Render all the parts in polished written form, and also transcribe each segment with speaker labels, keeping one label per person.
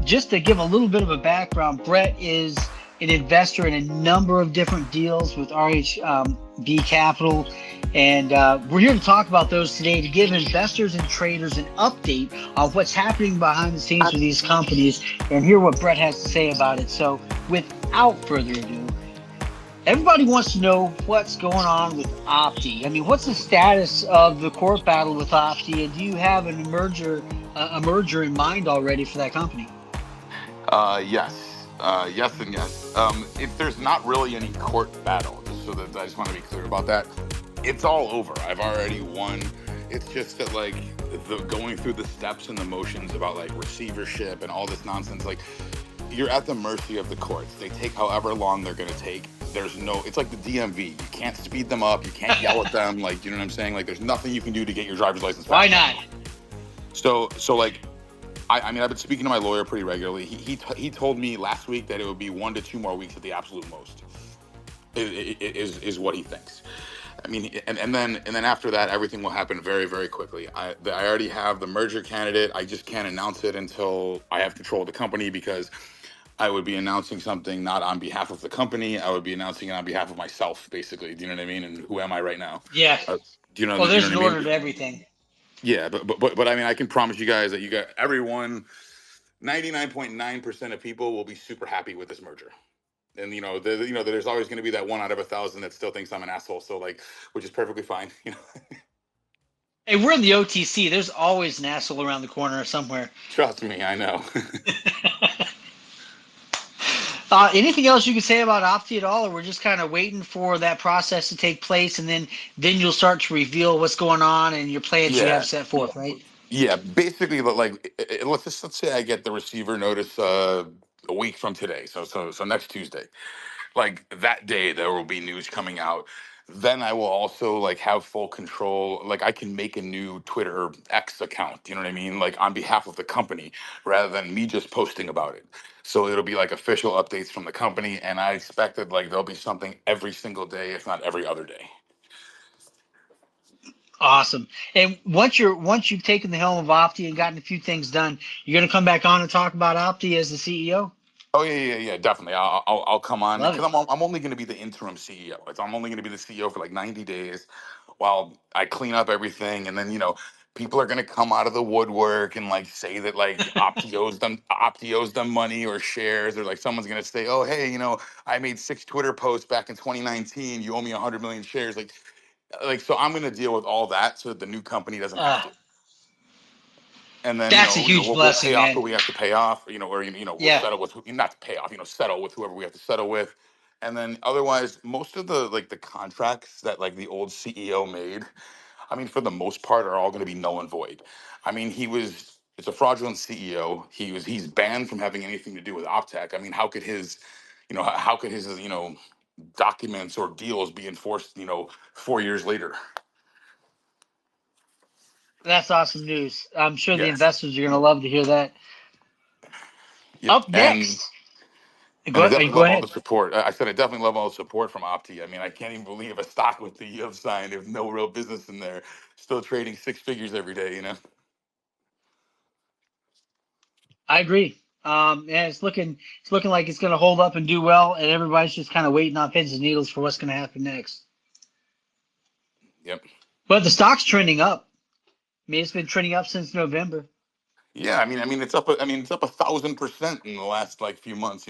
Speaker 1: Just to give a little bit of a background, Brett is an investor in a number of different deals with RHB Capital. And we're here to talk about those today to give investors and traders an update on what's happening behind the scenes with these companies and hear what Brett has to say about it. So without further ado, everybody wants to know what's going on with Opti. I mean, what's the status of the court battle with Opti, and do you have a merger in mind already for that company?
Speaker 2: Yes and yes. If there's not really any court battle, just so that I just want to be clear about that, it's all over. I've already won. It's just that like the going through the steps and the motions about like receivership and all this nonsense, like you're at the mercy of the courts. They take however long they're going to take. It's like the DMV. You can't speed them up. You can't yell at them. Like, you know what I'm saying? Like, there's nothing you can do to get your driver's license back.
Speaker 1: Why not?
Speaker 2: So like, I mean, I've been speaking to my lawyer pretty regularly. He told me last week that it would be 1 to 2 more weeks at the absolute most. Is what he thinks. I mean, and then after that, everything will happen very, very quickly. I already have the merger candidate. I just can't announce it until I have control of the company, because I would be announcing something not on behalf of the company. I would be announcing it on behalf of myself, basically. Do you know what I mean? And who am I right now?
Speaker 1: Yeah.
Speaker 2: Do you know?
Speaker 1: Well, there's
Speaker 2: you
Speaker 1: an
Speaker 2: know what I
Speaker 1: order
Speaker 2: mean?
Speaker 1: to everything.
Speaker 2: Yeah, but I mean, I can promise you guys that you got everyone. 99.9% of people will be super happy with this merger. And there's always going to be that 1 out of 1,000 that still thinks I'm an asshole. So like, which is perfectly fine.
Speaker 1: Hey, we're in the OTC. There's always an asshole around the corner somewhere.
Speaker 2: Trust me, I know.
Speaker 1: Anything else you can say about Opti at all, or we're just kind of waiting for that process to take place, and then you'll start to reveal what's going on and your plans you have set forth, right?
Speaker 2: Yeah, basically, like, let's say I get the receiver notice a week from today, so next Tuesday. Like that day, there will be news coming out. Then I will also like have full control. Like I can make a new Twitter X account. You know what I mean? Like on behalf of the company, rather than me just posting about it. So it'll be like official updates from the company, and I expect that like there'll be something every single day, if not every other day.
Speaker 1: Awesome. And once you've taken the helm of Opti and gotten a few things done, you're going to come back on and talk about Opti as the CEO?
Speaker 2: Oh yeah, definitely. I'll come on,
Speaker 1: Love
Speaker 2: because
Speaker 1: it.
Speaker 2: I'm only going to be the interim CEO. I'm only going to be the CEO for like 90 days, while I clean up everything, and then people are going to come out of the woodwork and like say that like Opti owes them money or shares, or like someone's going to say, oh hey, I made 6 Twitter posts back in 2019. You owe me 100 million shares. Like so I'm going to deal with all that so that the new company doesn't have to. And then
Speaker 1: That's a huge
Speaker 2: we'll
Speaker 1: blessing,
Speaker 2: pay off
Speaker 1: man.
Speaker 2: what we have to pay off, or we'll settle with, not to pay off, settle with whoever we have to settle with. And then otherwise, most of the like the contracts that like the old CEO made, I mean, for the most part, are all going to be null and void. I mean, it's a fraudulent CEO. He's banned from having anything to do with Optech. I mean, how could his documents or deals be enforced 4 years later?
Speaker 1: That's awesome news. I'm sure the
Speaker 2: Yes.
Speaker 1: investors are going to love to hear that.
Speaker 2: Yep.
Speaker 1: Up next.
Speaker 2: And I definitely
Speaker 1: Go
Speaker 2: love all
Speaker 1: ahead.
Speaker 2: the support. I said I definitely love all the support from Opti. I mean, I can't even believe a stock with the yield sign. There's no real business in there. Still trading 6 figures every day,
Speaker 1: I agree. Yeah, it's looking like it's going to hold up and do well, and everybody's just kind of waiting on pins and needles for what's going to happen next.
Speaker 2: Yep.
Speaker 1: But the stock's trending up. I mean, it's been trending up since November.
Speaker 2: Yeah, I mean it's up. It's up 1,000% in the last like few months.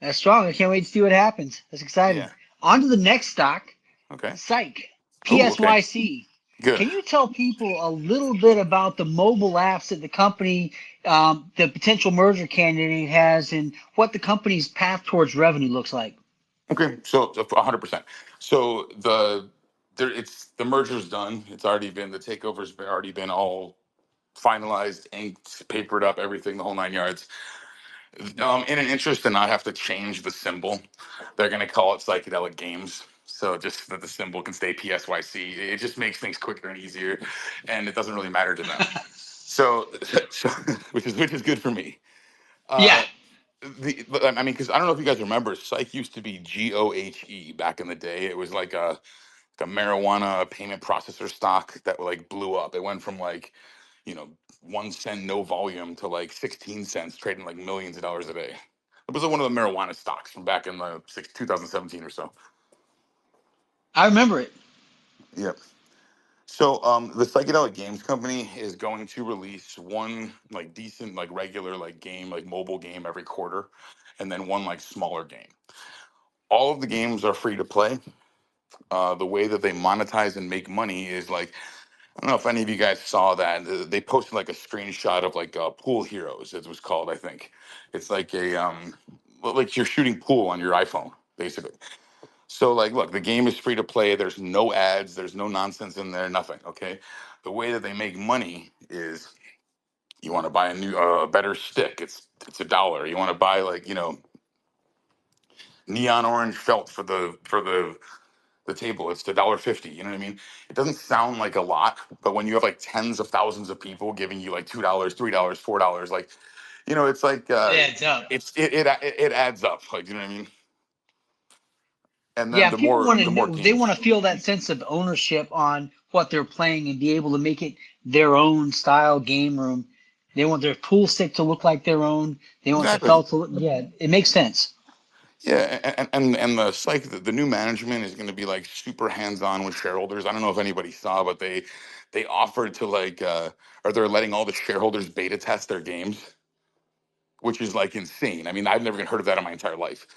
Speaker 1: That's strong. I can't wait to see what happens. That's exciting.
Speaker 2: Yeah.
Speaker 1: On to the next stock,
Speaker 2: Okay.
Speaker 1: Psych,
Speaker 2: Oh, okay.
Speaker 1: PSYC.
Speaker 2: Good.
Speaker 1: Can you tell people a little bit about the mobile apps that the company, the potential merger candidate has, and what the company's path towards revenue looks like?
Speaker 2: Okay. So 100%. So the merger's done. It's already been, the takeover's already been all finalized, inked, papered up, everything, the whole 9 yards. In an interest to not have to change the symbol, they're going to call it Psychedelic Games. So just that the symbol can stay PSYC. It just makes things quicker and easier, and it doesn't really matter to them. so which is good for me.
Speaker 1: Yeah.
Speaker 2: Because I don't know if you guys remember, Psych used to be GOHE back in the day. It was like a marijuana payment processor stock that like blew up. It went from like you know, 1 cent no volume to like 16 cents, trading like millions of dollars a day. It was one of the marijuana stocks from back in the 2017 or so.
Speaker 1: I remember it.
Speaker 2: Yep. So the psychedelic games company is going to release one like decent like regular like game like mobile game every quarter, and then one like smaller game. All of the games are free to play. The way that they monetize and make money is like, I don't know if any of you guys saw that. They posted like a screenshot of like Pool Heroes, it was called, I think. It's like a like you're shooting pool on your iPhone, basically. So like, look, the game is free to play. There's no ads. There's no nonsense in there. Nothing. Okay. The way that they make money is you want to buy a new, better stick. It's $1. You want to buy like neon orange felt for the table. It's $1.50. You know what I mean? It doesn't sound like a lot, but when you have like tens of thousands of people giving you like $2, $3, $4, like it's like
Speaker 1: It adds up.
Speaker 2: it adds up. Like you know what I mean? And then
Speaker 1: Yeah, people want to
Speaker 2: the more
Speaker 1: know, they want
Speaker 2: games.
Speaker 1: to feel that sense of ownership on what they're playing and be able to make it their own style game room. They want their pool stick to look like their own. They want the
Speaker 2: Exactly.
Speaker 1: felt to look, yeah, it makes sense.
Speaker 2: Yeah, and the Psych, the new management is going to be like super hands on with shareholders. I don't know if anybody saw, but they offered to like or they're letting all the shareholders beta test their games, which is like insane. I mean, I've never even heard of that in my entire life.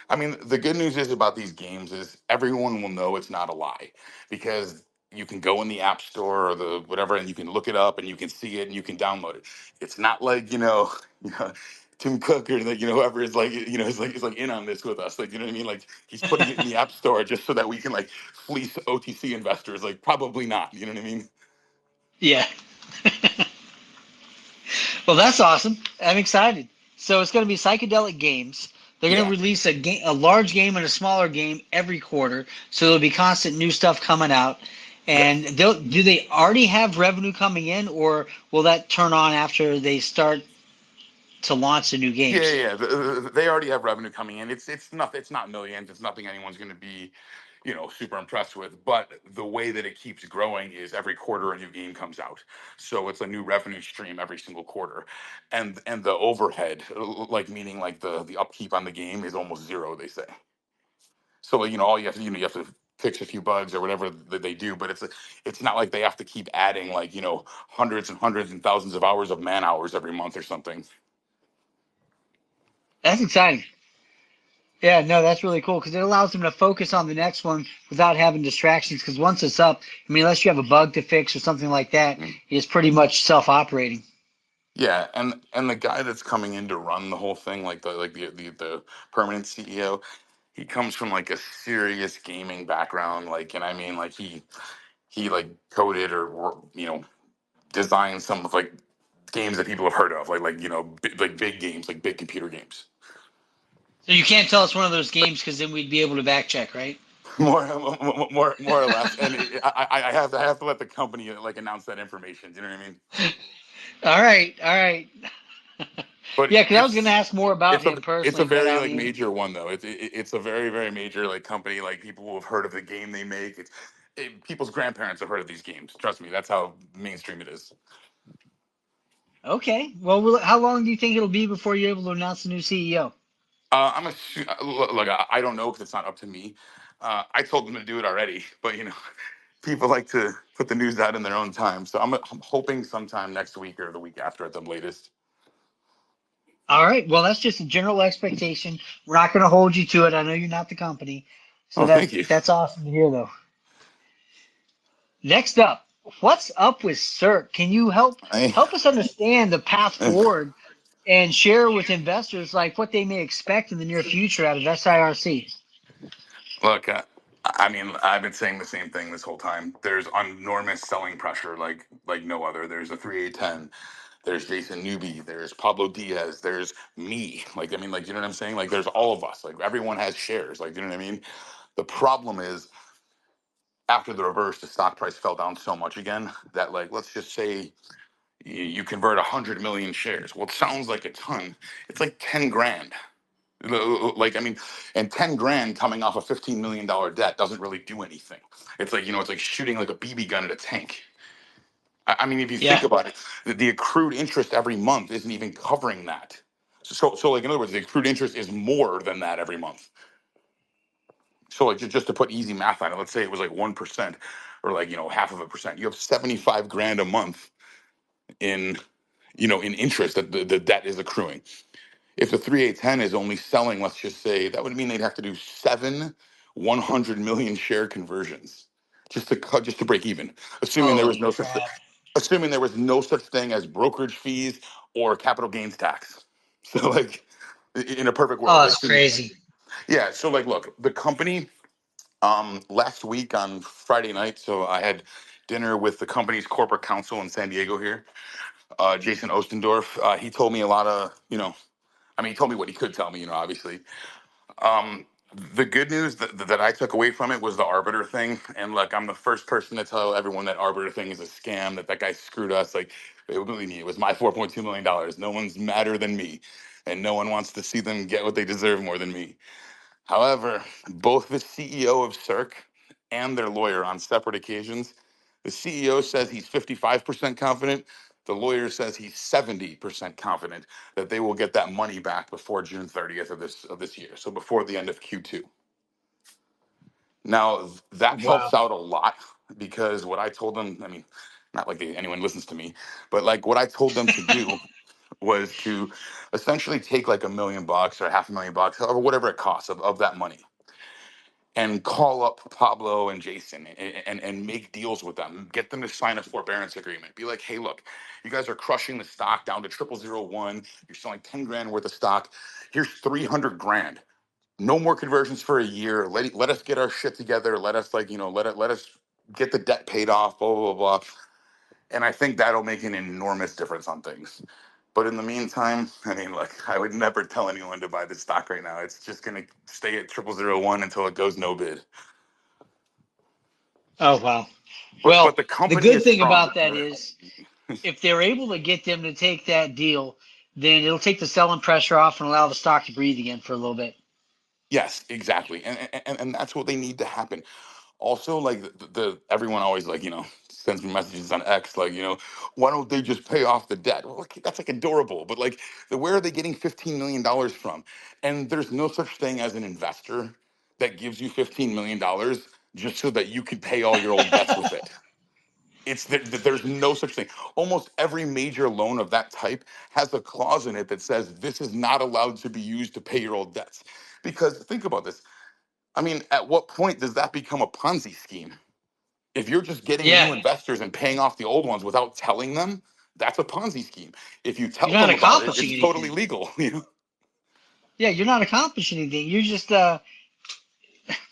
Speaker 2: I mean, the good news is about these games is everyone will know it's not a lie because you can go in the app store or the whatever and you can look it up and you can see it and you can download it. It's not like, Tim Cook or like, whoever is like, is like in on this with us. Like, you know what I mean? Like he's putting it in the app store just so that we can like fleece OTC investors. Like probably not. You know what I mean?
Speaker 1: Yeah. Well, that's awesome. I'm excited. So it's going to be psychedelic games. They're going to
Speaker 2: Yeah.
Speaker 1: release a large game and a smaller game every quarter. So there'll be constant new stuff coming out.
Speaker 2: Yep.
Speaker 1: And do they already have revenue coming in, or will that turn on after they start to launch the new
Speaker 2: Yeah, yeah,
Speaker 1: games?
Speaker 2: yeah. They already have revenue coming in. It's nothing. It's not millions. It's nothing anyone's going to be, super impressed with. But the way that it keeps growing is every quarter a new game comes out, so it's a new revenue stream every single quarter, and the overhead, like meaning like the upkeep on the game is almost zero. They say. So like, all you have to you have to fix a few bugs or whatever that they do, but it's not like they have to keep adding like hundreds and hundreds and thousands of hours of man hours every month or something.
Speaker 1: That's exciting. Yeah, no, that's really cool because it allows them to focus on the next one without having distractions. Because once it's up, I mean, unless you have a bug to fix or something like that, it's pretty much self-operating.
Speaker 2: Yeah, and the guy that's coming in to run the whole thing, like the permanent CEO, he comes from like a serious gaming background, like, and I mean, like he like coded or designed some of like games that people have heard of, like like big games, like big computer games.
Speaker 1: So you can't tell us one of those games because then we'd be able to back check, right?
Speaker 2: More or less, and I have to let the company like announce that information. Do you know what I mean?
Speaker 1: All right, all right.
Speaker 2: But
Speaker 1: Yeah, because I was going to ask more about him
Speaker 2: it's a
Speaker 1: personally, but
Speaker 2: very
Speaker 1: I
Speaker 2: like
Speaker 1: mean,
Speaker 2: major one though. It's a very very major like company. Like people will have heard of the game they make. People's grandparents have heard of these games. Trust me, that's how mainstream it is.
Speaker 1: okay. Well, how long do you think it'll be before you're able to announce the new CEO?
Speaker 2: Look. I don't know because it's not up to me. I told them to do it already, but people like to put the news out in their own time. So I'm hoping sometime next week or the week after at the latest.
Speaker 1: All right. Well, that's just a general expectation. We're not going to hold you to it. I know you're not the company, so
Speaker 2: Oh, thank you.
Speaker 1: that's awesome to hear, though. Next up, what's up with SIRC? Can you
Speaker 2: I,
Speaker 1: help us understand the path forward and share with investors like what they may expect in the near future out of SIRC?
Speaker 2: Look, I mean, I've been saying the same thing this whole time. There's enormous selling pressure, like no other. There's a 3810. There's Jason Newby. There's Pablo Diaz. There's me. Like, I mean, like, you know what I'm saying? Like, there's all of us. Like, everyone has shares. Like, you know what I mean? The problem is, after the reverse, the stock price fell down so much again that, like, let's just say you convert 100 million shares. Well, it sounds like a ton. It's like 10 grand. Like, I mean, and 10 grand coming off a $15 million debt doesn't really do anything. It's like, it's like shooting like a BB gun at a tank. I mean, if you think
Speaker 1: Yeah.
Speaker 2: about it, the accrued interest every month isn't even covering that. So like in other words, the accrued interest is more than that every month. So like just to put easy math on it, let's say it was like 1% or like, half of a percent. You have 75 grand a month in, in interest that the debt is accruing. If the 3810 is only selling, let's just say, that would mean they'd have to do 100 million share conversions just to break even, assuming there was
Speaker 1: Holy
Speaker 2: no such
Speaker 1: crap.
Speaker 2: assuming there was no such thing as brokerage fees or capital gains tax. So like in a perfect
Speaker 1: Oh,
Speaker 2: world,
Speaker 1: that's crazy.
Speaker 2: yeah. So like, look, the company last week on Friday night, so I had dinner with the company's corporate counsel in San Diego here, Jason Ostendorf. He told me a lot of, I mean, he told me what he could tell me, obviously. Um, the good news that I took away from it was the arbiter thing. And look, I'm the first person to tell everyone that arbiter thing is a scam, that guy screwed us. Like, believe me, it was my $4.2 million. No one's madder than me. And no one wants to see them get what they deserve more than me. However, both the CEO of SIRC and their lawyer on separate occasions, the CEO says he's 55% confident. The lawyer says he's 70% confident that they will get that money back before June 30th of this year. So before the end of Q2. Now that
Speaker 1: Wow.
Speaker 2: helps out a lot because what I told them, I mean, not like anyone listens to me, but like what I told them to do was to essentially take like $1 million or $500,000, however, whatever it costs of that money, and call up Pablo and Jason and make deals with them, get them to sign a forbearance agreement. Be like, hey, look, you guys are crushing the stock down to 0001. You're selling 10 grand worth of stock. Here's 300 grand. No more conversions for a year. Let us get our shit together. Let us let us get the debt paid off, blah, blah, blah. And I think that'll make an enormous difference on things. But in the meantime, I mean, look, I would never tell anyone to buy this stock right now. It's just going to stay at 0001 until it goes no bid.
Speaker 1: Oh, wow.
Speaker 2: But
Speaker 1: Well,
Speaker 2: the
Speaker 1: the
Speaker 2: company
Speaker 1: good
Speaker 2: is
Speaker 1: thing
Speaker 2: strong.
Speaker 1: about that is if they're able to get them to take that deal, then it'll take the selling pressure off and allow the stock to breathe again for a little bit.
Speaker 2: Yes, exactly, and that's what they need to happen. Also, like the everyone always like sends me messages on X like why don't they just pay off the debt? Well, okay, that's like adorable, but like where are they getting $15 million from? And there's no such thing as an investor that gives you $15 million just so that you can pay all your old debts with it. There's no such thing. Almost every major loan of that type has a clause in it that says this is not allowed to be used to pay your old debts. Because think about this. I mean, at what point does that become a Ponzi scheme? If you're just getting
Speaker 1: Yeah.
Speaker 2: new investors and paying off the old ones without telling them, that's a Ponzi scheme. If you
Speaker 1: You're
Speaker 2: tell
Speaker 1: not
Speaker 2: them about it,
Speaker 1: accomplishing
Speaker 2: it's totally
Speaker 1: anything.
Speaker 2: legal.
Speaker 1: Yeah, you're not accomplishing anything. You're just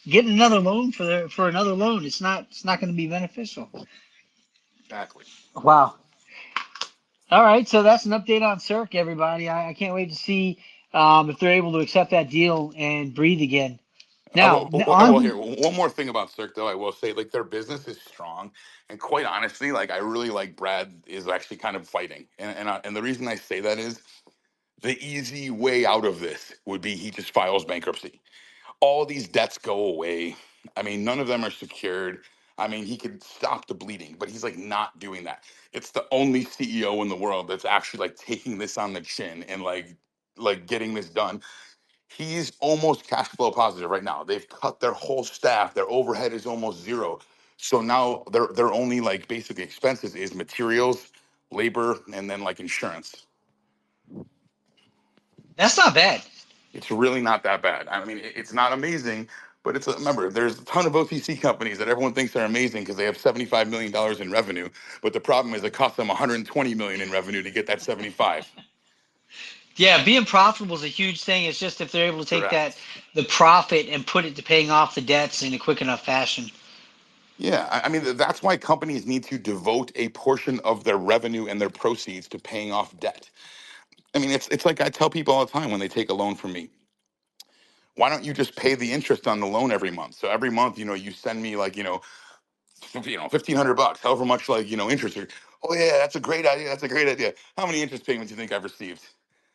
Speaker 1: getting another loan for another loan. It's not going to be beneficial.
Speaker 2: Exactly.
Speaker 1: Wow. All right, so that's an update on Cirque, everybody. I can't wait to see if they're able to accept that deal and breathe again. Now,
Speaker 2: Well,
Speaker 1: on
Speaker 2: here, one more thing about Cirque, though, I will say, like, their business is strong, and quite honestly, like, I really like Brad is actually kind of fighting, and the reason I say that is the easy way out of this would be he just files bankruptcy. All these debts go away. I mean, none of them are secured. I mean, he could stop the bleeding, but he's like not doing that. It's the only CEO in the world that's actually like taking this on the chin and like getting this done. He's almost cash flow positive right now. They've cut their whole staff. Their overhead is almost zero. So now their only like basic expenses is materials, labor, and then like insurance.
Speaker 1: that's not bad.
Speaker 2: It's really not that bad. I mean, it's not amazing, but remember, there's a ton of OTC companies that everyone thinks are amazing because they have $75 million in revenue. But the problem is it costs them 120 million in revenue to get that 75.
Speaker 1: Yeah, being profitable is a huge thing. It's just if they're able to take
Speaker 2: Correct.
Speaker 1: the profit and put it to paying off the debts in a quick enough fashion.
Speaker 2: Yeah, I mean, that's why companies need to devote a portion of their revenue and their proceeds to paying off debt. I mean, it's like I tell people all the time when they take a loan from me. Why don't you just pay the interest on the loan every month? So every month, you send me like, 1,500 bucks, however much like, interest. Oh yeah, that's a great idea. That's a great idea. How many interest payments do you think I've received?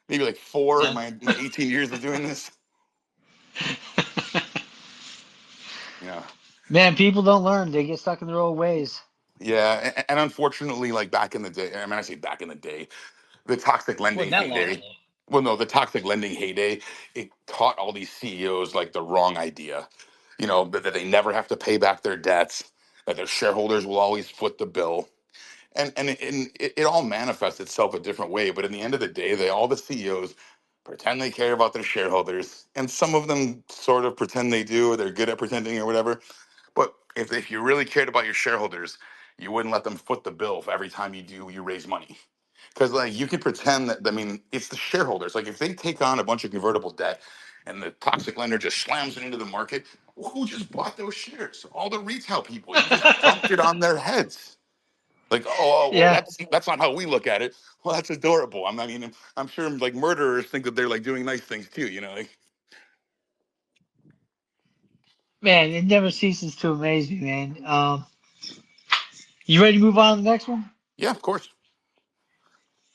Speaker 2: Maybe like four in
Speaker 1: Yeah.
Speaker 2: my 18 years of doing this. Yeah.
Speaker 1: Man, people don't learn. They get stuck in their old ways.
Speaker 2: Yeah, and unfortunately, like back in the day, I mean, I say back in the day, the toxic
Speaker 1: Wasn't
Speaker 2: lending
Speaker 1: that long
Speaker 2: heyday.
Speaker 1: ago.
Speaker 2: Well, no, the toxic lending heyday, it taught all these CEOs like the wrong idea. That they never have to pay back their debts, that their shareholders will always foot the bill. And it all manifests itself a different way. But in the end of the day, all the CEOs pretend they care about their shareholders, and some of them sort of pretend they do, or they're good at pretending or whatever. But if you really cared about your shareholders, you wouldn't let them foot the bill for every time you raise money. Because like you can pretend that, I mean, it's the shareholders. Like if they take on a bunch of convertible debt and the toxic lender just slams it into the market, well, who just bought those shares? All the retail people. You just dumped it on their heads. Like, well,
Speaker 1: Yeah,
Speaker 2: that's not how we look at it. Well, that's adorable. I mean, I'm sure like murderers think that they're like doing nice things too. Like
Speaker 1: man, it never ceases to amaze me, man. You ready to move on to the next one?
Speaker 2: yeah, of course.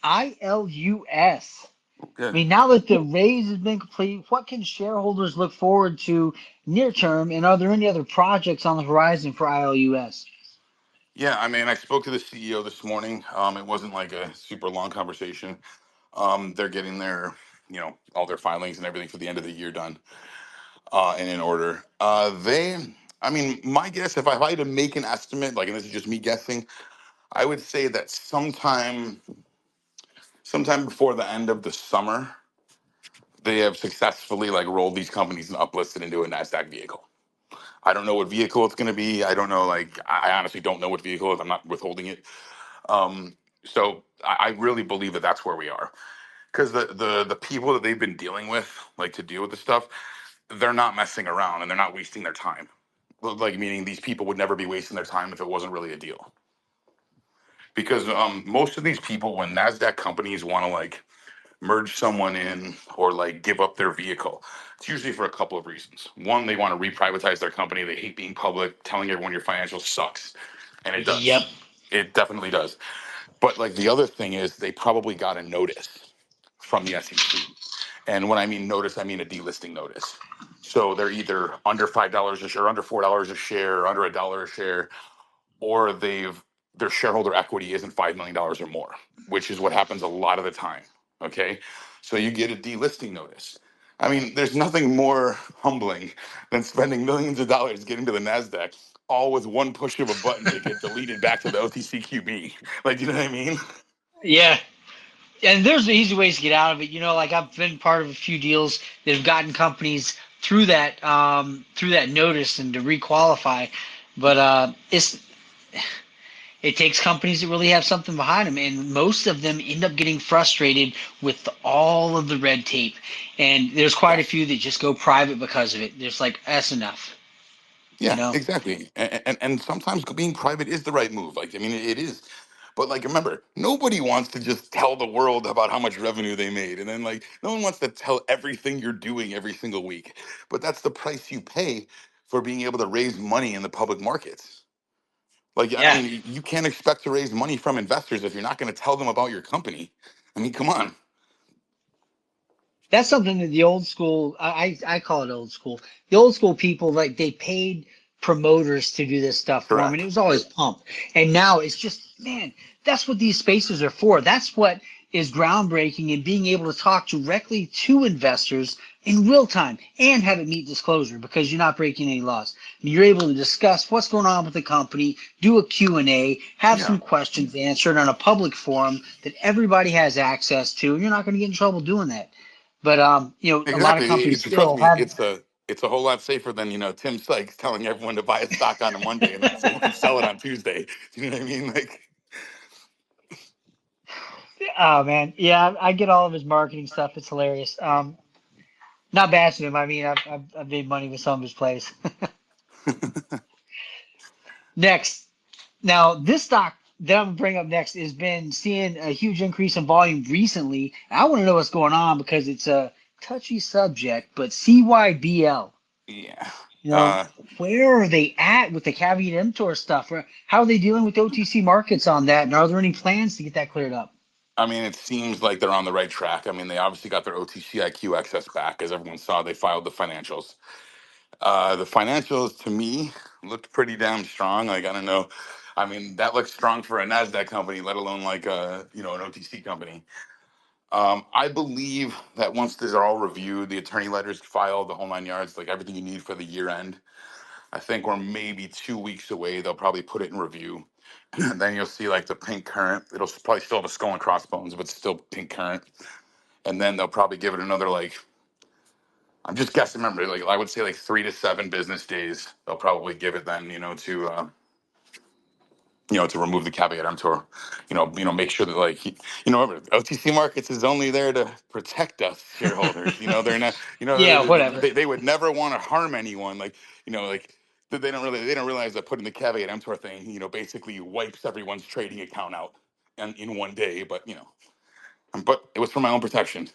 Speaker 1: ILUS. I
Speaker 2: Yeah,
Speaker 1: mean, now that the raise has been complete, what can shareholders look forward to near term, and are there any other projects on the horizon for ILUS?
Speaker 2: yeah. I mean, I spoke to the CEO this morning. It wasn't like a super long conversation. They're getting their, all their filings and everything for the end of the year done, and in order. I mean, my guess, if I had to make an estimate, like, and this is just me guessing, I would say that sometime before the end of the summer, they have successfully like rolled these companies and uplisted into a Nasdaq vehicle. I don't know what vehicle it's going to be. I don't know. Like, I honestly don't know what vehicle it is. I'm not withholding it. So I really believe that that's where we are, because the people that they've been dealing with, like to deal with the stuff, they're not messing around and they're not wasting their time. Like meaning these people would never be wasting their time if it wasn't really a deal. Because most of these people, when Nasdaq companies want to like merge someone in or like give up their vehicle, it's usually for a couple of reasons. One, they want to reprivatize their company. They hate being public, telling everyone your financials sucks, and it
Speaker 1: Yep.
Speaker 2: does. It definitely does. But like the other thing is they probably got a notice from the SEC. And when I mean notice, I mean a delisting notice. So they're either under $5 a share, under $4 a share, under $1 a share, or their shareholder equity isn't $5 million or more, which is what happens a lot of the time. Okay. So you get a delisting notice. I mean, there's nothing more humbling than spending millions of dollars getting to the NASDAQ, all with one push of a button to get deleted back to the OTCQB. Like, you know what I mean?
Speaker 1: Yeah. And there's easy ways to get out of it. Like I've been part of a few deals that have gotten companies through that notice and to requalify. But it takes companies that really have something behind them, and most of them end up getting frustrated with all of the red tape. And there's quite a
Speaker 2: Yes.
Speaker 1: few that just go private because of it. There's like, that's enough, you
Speaker 2: Yeah,
Speaker 1: know?
Speaker 2: exactly. And sometimes being private is the right move. Like, I mean, it is. But like, remember, nobody wants to just tell the world about how much revenue they made, and then like, no one wants to tell everything you're doing every single week. But that's the price you pay for being able to raise money in the public markets. Like, I
Speaker 1: Yeah.
Speaker 2: mean, you can't expect to raise money from investors if you're not going to tell them about your company. I mean, come on.
Speaker 1: That's something that the old school, I call it old school. The old school people, like they paid promoters to do this stuff for them, and it
Speaker 2: Correct.
Speaker 1: was always pump. And now it's just, man, that's what these spaces are for. That's what is groundbreaking and being able to talk directly to investors in real time and have it meet disclosure because you're not breaking any laws. You're able to discuss what's going on with the company, do a Q&A, have
Speaker 2: Yeah.
Speaker 1: some questions answered on a public forum that everybody has access to, and you're not going to get in trouble doing that. But a lot of
Speaker 2: Exactly.
Speaker 1: companies
Speaker 2: Trust
Speaker 1: still
Speaker 2: me,
Speaker 1: have.
Speaker 2: it's a whole lot safer than Tim Sykes telling everyone to buy a stock on a Monday and then so you can sell it on Tuesday. Do you know what I mean? Like,
Speaker 1: Oh man, yeah, I get all of his marketing stuff. It's hilarious. Not bashing him. I mean, I've made money with some of his plays. Next, now this stock that I'm gonna bring up next has been seeing a huge increase in volume recently. I want to know what's going on because it's a touchy subject. But CYBL,
Speaker 2: yeah.
Speaker 1: you know,
Speaker 2: Uh,
Speaker 1: where are they at with the caveat emptor stuff? Or how are they dealing with OTC markets on that? And are there any plans to get that cleared up?
Speaker 2: I mean, it seems like they're on the right track. I mean, they obviously got their OTC IQ access back, as everyone saw. They filed the financials. The financials, to me, looked pretty damn strong. Like, I don't know. I mean, that looks strong for a Nasdaq company, let alone like an OTC company. I believe that once these are all reviewed, the attorney letters filed, the whole 9 yards, like everything you need for the year end, I think we're maybe 2 weeks away. They'll probably put it in review. And then you'll see like the pink current. It'll probably still have a skull and crossbones, but still pink current. And then they'll probably give it another like, I'm just guessing. Remember, like I would say like 3 to 7 business days. They'll probably give it then, to remove the caveat emptor, make sure that like, remember, OTC markets is only there to protect us shareholders. They're not,
Speaker 1: Yeah, whatever.
Speaker 2: they would never want to harm anyone. Like they don't realize that putting the caveat emptor thing, basically wipes everyone's trading account out and in one day. But it was for my own protection.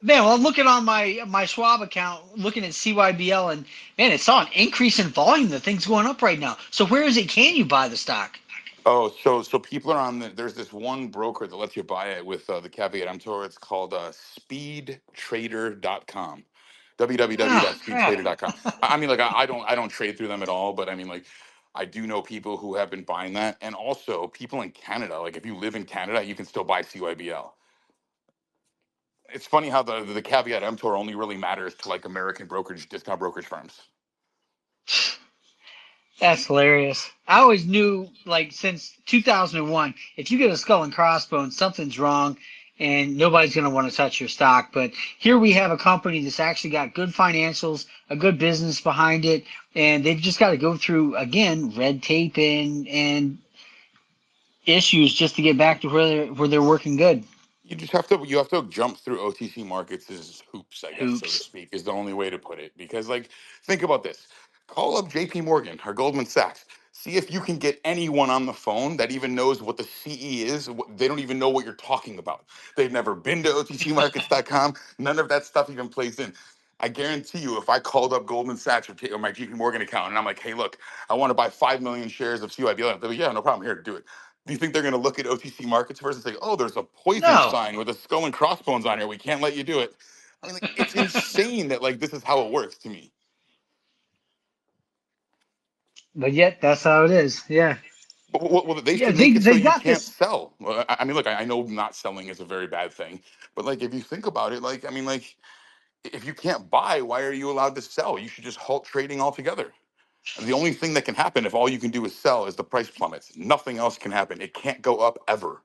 Speaker 1: Man, well, I'm looking on my Schwab account, looking at CYBL, and man, it saw an increase in volume. The thing's going up right now. So where is it? Can you buy the stock?
Speaker 2: Oh, so people are there's this one broker that lets you buy it with the caveat emptor. It's called speedtrader.com.
Speaker 1: Oh crap!
Speaker 2: www.speedtrader.com. I mean, like I don't trade through them at all, but I mean, like I do know people who have been buying that, and also people in Canada. Like if you live in Canada, you can still buy CYBL. It's funny how the caveat emptor only really matters to like American brokerage discount brokerage firms.
Speaker 1: That's hilarious. I always knew, like, since 2001, if you get a skull and crossbones, something's wrong, and nobody's going to want to touch your stock. But here we have a company that's actually got good financials, a good business behind it, and they've just got to go through, again, red tape and issues just to get back to where they're working good.
Speaker 2: You have to jump through OTC markets as hoops, I guess, so to
Speaker 1: Hoops.
Speaker 2: speak, is the only way to put it. Because like, think about this: call up J.P. Morgan or Goldman Sachs. See if you can get anyone on the phone that even knows what the CE is. They don't even know what you're talking about. They've never been to OTCmarkets.com. None of that stuff even plays in. I guarantee you, if I called up Goldman Sachs or my JP Morgan account and I'm like, hey, look, I want to buy 5 million shares of CYBL, they're like, yeah, no problem, here, do it. Do you think they're going to look at OTC markets first and say, "Oh, there's a poison
Speaker 1: No.
Speaker 2: sign with a skull and crossbones on here. We can't let you do it"? I mean, like, it's insane that like this is how it works to me.
Speaker 1: But yet, that's how it is. Yeah.
Speaker 2: Well, they
Speaker 1: Yeah,
Speaker 2: should make it so
Speaker 1: they
Speaker 2: you
Speaker 1: got
Speaker 2: can't
Speaker 1: this.
Speaker 2: sell. Well, I mean, look, I know not selling is a very bad thing, but like if you think about it, like I mean, like if you can't buy, why are you allowed to sell? You should just halt trading altogether. The only thing that can happen if all you can do is sell is the price plummets. Nothing else can happen. It can't go up ever.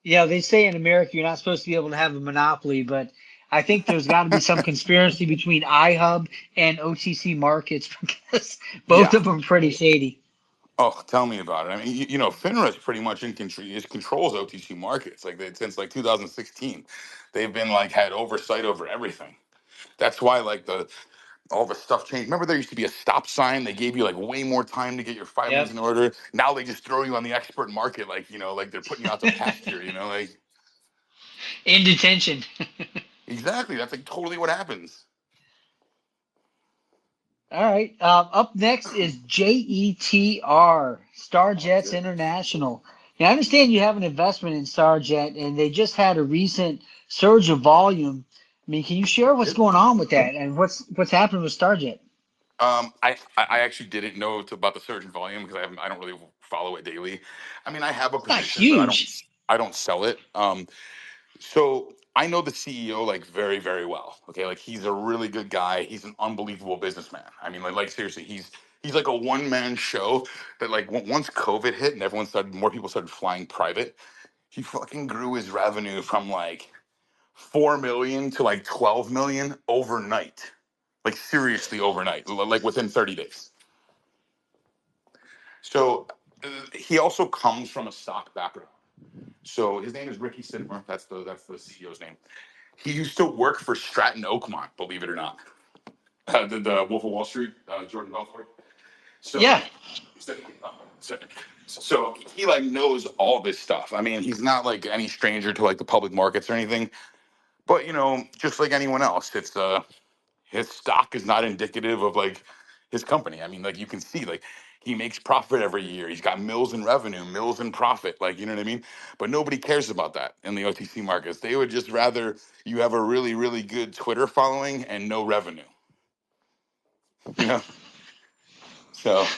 Speaker 1: Yeah, they say in America you're not supposed to be able to have a monopoly, but I think there's got to be some conspiracy between iHub and OTC markets because both
Speaker 2: Yeah.
Speaker 1: of them are pretty shady.
Speaker 2: Oh, tell me about it. I mean, FINRA is pretty much in control. It controls OTC markets since like 2016. They've been like had oversight over everything. That's why like the all the stuff changed. Remember, there used to be a stop sign. They gave you like way more time to get your filings
Speaker 1: Yep.
Speaker 2: in order. Now they just throw you on the expert market, like like they're putting you out to pasture. Like
Speaker 1: In detention.
Speaker 2: exactly. That's like totally what happens.
Speaker 1: All right. Up next is JETR,
Speaker 2: Oh,
Speaker 1: Starjets
Speaker 2: good.
Speaker 1: International. Now, I understand you have an investment in Starjet, and they just had a recent surge of volume. I mean, can you share what's
Speaker 2: Yep.
Speaker 1: going on with that and what's happened with Starjet?
Speaker 2: I actually didn't know about the surge in volume because I don't really follow it daily. I mean, I have a
Speaker 1: It's not
Speaker 2: position, but
Speaker 1: huge.
Speaker 2: I don't sell it. So I know the CEO like very, very well. Okay, like he's a really good guy. He's an unbelievable businessman. I mean, like seriously, he's like a one man show that like once COVID hit and more people started flying private. He fucking grew his revenue from like 4 million to like 12 million overnight. Like seriously, overnight, like within 30 days. So he also comes from a stock background. So his name is Ricky Sidmer. That's the CEO's name. He used to work for Stratton Oakmont, believe it or not. The Wolf of Wall Street, Jordan Belfort. So,
Speaker 1: Yeah.
Speaker 2: so, so he like knows all this stuff. I mean, he's not like any stranger to like the public markets or anything. But just like anyone else, it's his stock is not indicative of like his company. I mean, like you can see, like he makes profit every year. He's got mills in revenue, mills in profit, like you know what I mean. But nobody cares about that in the OTC markets. They would just rather you have a really, really good Twitter following and no revenue. You know. So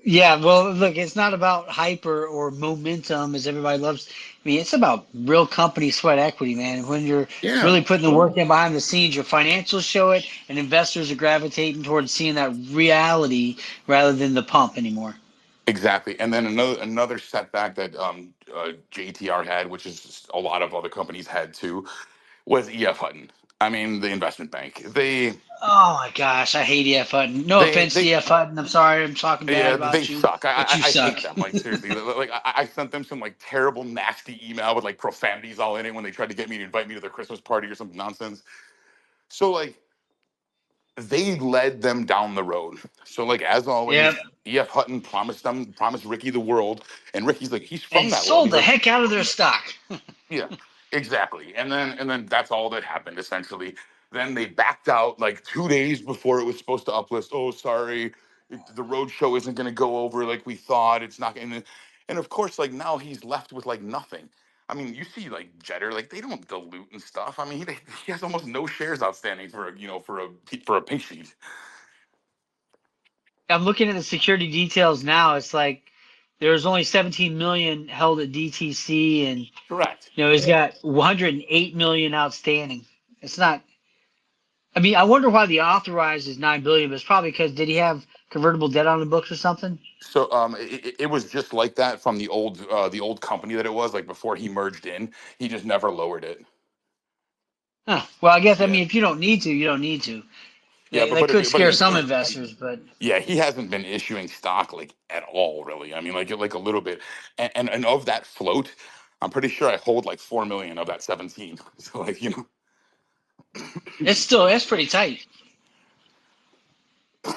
Speaker 1: Yeah, well, look, it's not about hyper or momentum as everybody loves. I mean, it's about real company sweat equity, man. When you're
Speaker 2: yeah,
Speaker 1: really putting the work in behind the scenes, your financials show it, and investors are gravitating towards seeing that reality rather than the pump anymore.
Speaker 2: exactly. And then another setback that JTR had, which is a lot of other companies had too, was EF Hutton. I mean, the investment bank.
Speaker 1: Oh my gosh, I hate EF Hutton. No
Speaker 2: They
Speaker 1: offense to
Speaker 2: they
Speaker 1: EF Hutton. I'm sorry, I'm talking bad
Speaker 2: Yeah, they
Speaker 1: about you,
Speaker 2: suck.
Speaker 1: but you
Speaker 2: I
Speaker 1: suck.
Speaker 2: hate them. Like seriously, like I sent them some like terrible, nasty email with like profanities all in it when they tried to get me to invite me to their Christmas party or some nonsense. So like they led them down the road. So like as
Speaker 1: Yep.
Speaker 2: always, EF Hutton promised Ricky the world, and Ricky's like he's from
Speaker 1: And
Speaker 2: that world.
Speaker 1: sold
Speaker 2: He's
Speaker 1: the
Speaker 2: like
Speaker 1: heck out of their stock.
Speaker 2: yeah, exactly. And then that's all that happened essentially. Then they backed out like 2 days before it was supposed to uplist. Oh, sorry, the road show isn't going to go over like we thought. It's not going to. And of course, like now he's left with like nothing. I mean, you see like Jetter, like they don't dilute and stuff. I mean, he has almost no shares outstanding for a for a pink sheet.
Speaker 1: I'm looking at the security details now. It's like there's only 17 million held at DTC, and
Speaker 2: Correct.
Speaker 1: he's got 108 million outstanding. It's not. I mean, I wonder why the authorized is 9 billion, but it's probably because did he have convertible debt on the books or something?
Speaker 2: So it was just like that from the old company that it was like before he merged in. He just never lowered it.
Speaker 1: Huh. Well, I guess I
Speaker 2: Yeah.
Speaker 1: mean if you don't need to, you don't need to.
Speaker 2: Yeah,
Speaker 1: That could
Speaker 2: but
Speaker 1: scare
Speaker 2: if
Speaker 1: some
Speaker 2: you,
Speaker 1: investors, but
Speaker 2: yeah, he hasn't been issuing stock like at all, really. I mean, like a little bit, and of that float, I'm pretty sure I hold like 4 million of that 17. So like
Speaker 1: it's pretty tight.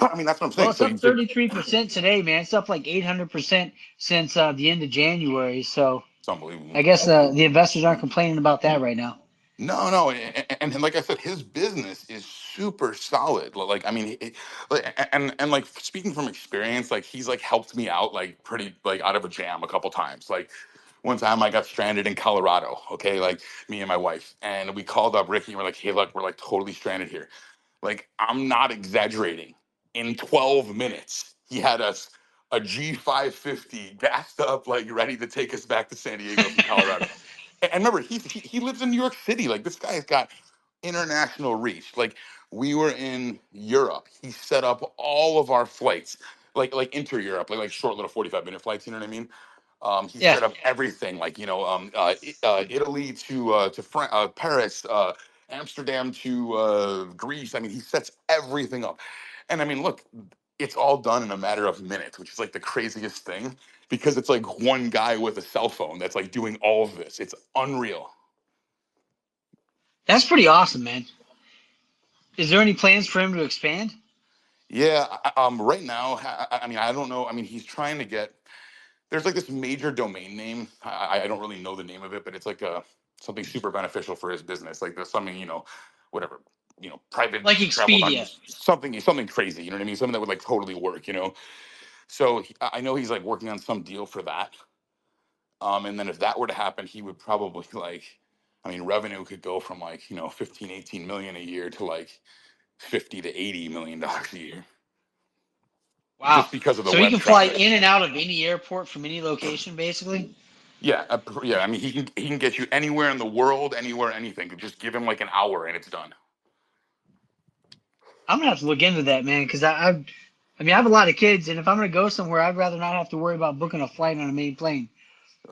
Speaker 2: I mean that's what I'm
Speaker 1: Well,
Speaker 2: saying.
Speaker 1: it's
Speaker 2: So
Speaker 1: up 33% today, man. It's up like 800% since the end of January. So
Speaker 2: it's unbelievable.
Speaker 1: I guess the investors aren't complaining about that right now.
Speaker 2: No, and like I said, his business is super solid. Like I mean, and like speaking from experience, like he's like helped me out like pretty like out of a jam a couple times. Like one time I got stranded in Colorado. Okay, like me and my wife, and we called up Ricky. And we're like, hey, look, we're like totally stranded here. Like I'm not exaggerating. In 12 minutes, he had us a G550 gassed up, like ready to take us back to San Diego from Colorado. And remember, he lives in New York City. Like this guy's got international reach. Like we were in Europe. He set up all of our flights, like inter Europe, like short little 45-minute flights. You know what I mean? He
Speaker 1: Yeah.
Speaker 2: set up everything, like Italy to Paris, Amsterdam to Greece. I mean, he sets everything up. And I mean, look, it's all done in a matter of minutes, which is like the craziest thing because it's like one guy with a cell phone that's like doing all of this. It's unreal.
Speaker 1: That's pretty awesome, man. Is there any plans for him to expand?
Speaker 2: Yeah, right now, I mean, I don't know. I mean, he's trying to get. There's like this major domain name. I don't really know the name of it, but it's like something super beneficial for his business. Like there's something, whatever, private
Speaker 1: Like
Speaker 2: travel
Speaker 1: Expedia.
Speaker 2: documents, something crazy. You know what I mean? Something that would like totally work. So I know he's like working on some deal for that. And then if that were to happen, he would probably like, I mean, revenue could go from like, 15, 18 million a year to like 50 to 80 million dollars a year
Speaker 1: Wow.
Speaker 2: just because of the
Speaker 1: So he
Speaker 2: web
Speaker 1: can fly
Speaker 2: traffic.
Speaker 1: in and out of any airport from any location, basically?
Speaker 2: Yeah, yeah. I mean, he can get you anywhere in the world, anywhere, anything. Just give him like an hour and it's done.
Speaker 1: I'm gonna have to look into that, man, because I mean, I have a lot of kids, and if I'm gonna go somewhere, I'd rather not have to worry about booking a flight on a main plane.